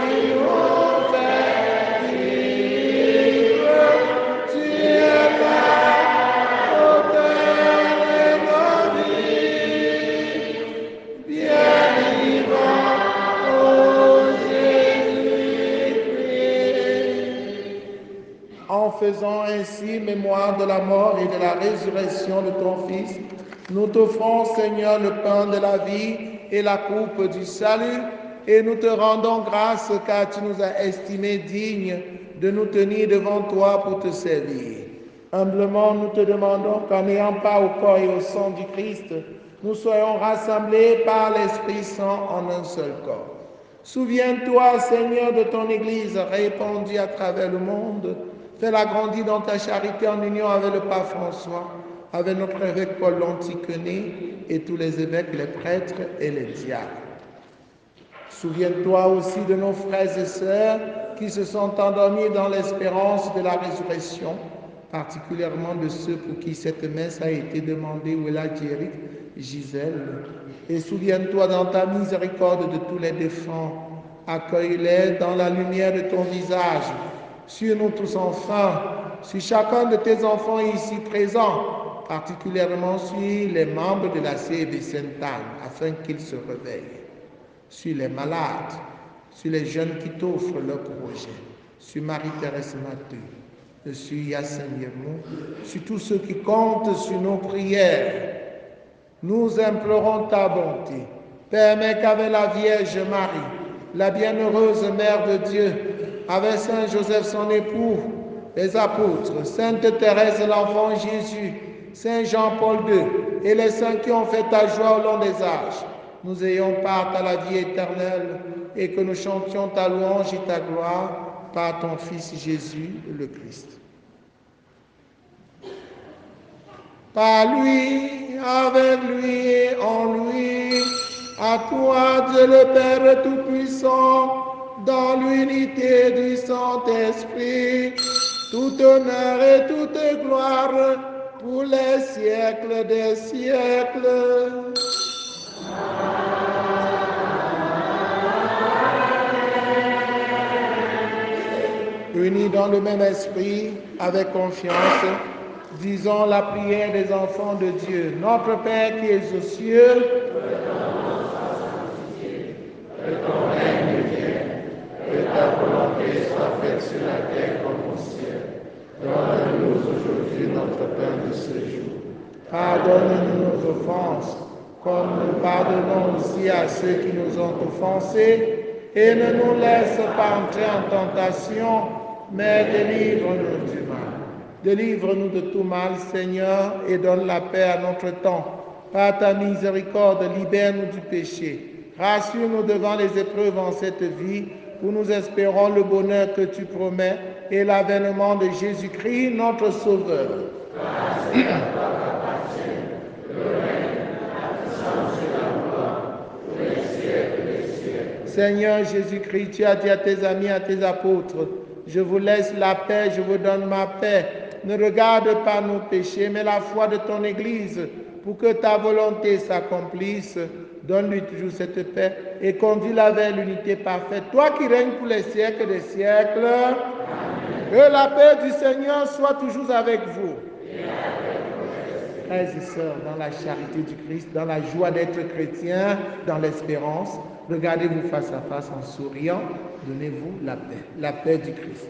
qui nous fais vivre, tu es là, au cœur de nos vies, bien vivant, ô Jésus-Christ. En faisant ainsi mémoire de la mort et de la résurrection de ton Fils, nous t'offrons, Seigneur, le pain de la vie et la coupe du salut, et nous te rendons grâce car tu nous as estimés dignes de nous tenir devant toi pour te servir. Humblement, nous te demandons qu'en n'ayant pas au corps et au sang du Christ, nous soyons rassemblés par l'Esprit Saint en un seul corps. Souviens-toi, Seigneur, de ton Église répandue à travers le monde. Fais-la grandir dans ta charité en union avec le pape François, avec notre évêque Paul l'Antiquené et tous les évêques, les prêtres et les diacres. Souviens-toi aussi de nos frères et sœurs qui se sont endormis dans l'espérance de la résurrection, particulièrement de ceux pour qui cette messe a été demandée, Wella Djerik, Gisèle. Et souviens-toi dans ta miséricorde de tous les défunts. Accueille-les dans la lumière de ton visage. Sur nous tous enfin, sur chacun de tes enfants ici présents, particulièrement sur les membres de la CEB Sainte-Anne, afin qu'ils se réveillent. Sur les malades, sur les jeunes qui t'offrent leur projet, sur Marie-Thérèse Mathieu, sur Yassine Yemou, sur tous ceux qui comptent sur nos prières. Nous implorons ta bonté. Permets qu'avec la Vierge Marie, la bienheureuse Mère de Dieu, avec Saint Joseph son époux, les apôtres, Sainte Thérèse l'enfant Jésus, Saint Jean-Paul II et les saints qui ont fait ta joie au long des âges, nous ayons part à la vie éternelle et que nous chantions ta louange et ta gloire par ton Fils Jésus le Christ. Par lui, avec lui et en lui, à toi Dieu le Père Tout-Puissant, dans l'unité du Saint-Esprit, tout honneur et toute gloire pour les siècles des siècles. Unis dans le même esprit, avec confiance, disons la prière des enfants de Dieu. Notre Père qui es aux cieux, que ton règne vienne, que ta volonté soit faite sur la terre comme au ciel. Donne-nous aujourd'hui notre pain de ce jour. Pardonne-nous nos offenses, comme nous pardonnons aussi à ceux qui nous ont offensés, et ne nous laisse pas entrer en tentation, mais délivre-nous du mal. Délivre-nous de tout mal, Seigneur, et donne la paix à notre temps. Par ta miséricorde, libère-nous du péché. Rassure-nous devant les épreuves en cette vie, où nous espérons le bonheur que tu promets et l'avènement de Jésus-Christ, notre Sauveur. Seigneur Jésus-Christ, tu as dit à tes amis, à tes apôtres, je vous laisse la paix, je vous donne ma paix. Ne regarde pas nos péchés, mais la foi de ton Église, pour que ta volonté s'accomplisse. Donne-lui toujours cette paix et conduis-la vers l'unité parfaite. Toi qui règnes pour les siècles des siècles, que la paix du Seigneur soit toujours avec vous. Frères et sœurs, dans la charité du Christ, dans la joie d'être chrétien, dans l'espérance, regardez-vous face à face en souriant, donnez-vous la paix du Christ.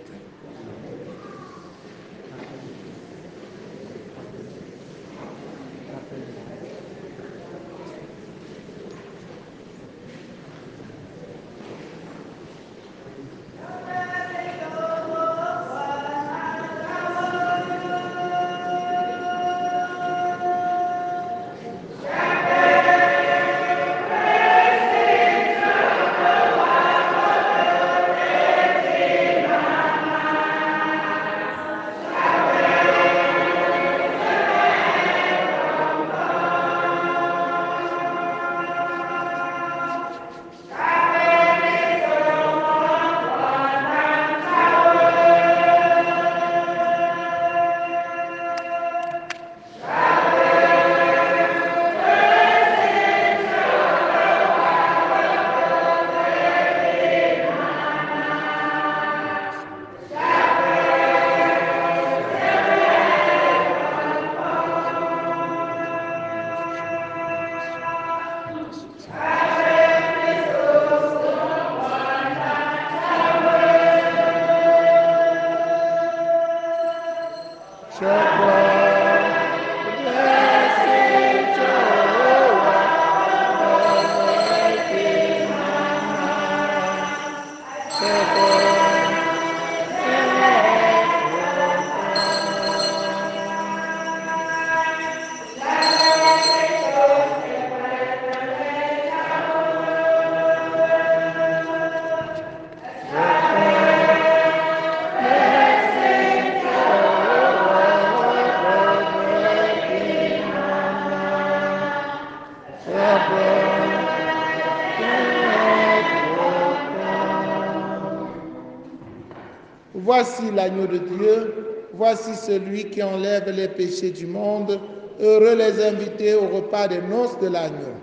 Voici l'agneau de Dieu, voici celui qui enlève les péchés du monde. Heureux les invités au repas des noces de l'agneau.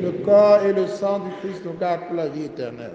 Le corps et le sang du Christ nous gardent pour la vie éternelle.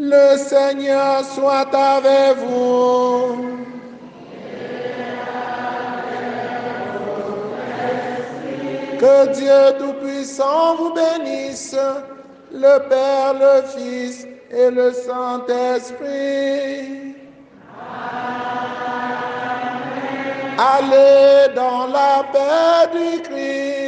Le Seigneur soit avec vous. Que Dieu Tout-Puissant vous bénisse, le Père, le Fils et le Saint-Esprit. Allez dans la paix du Christ.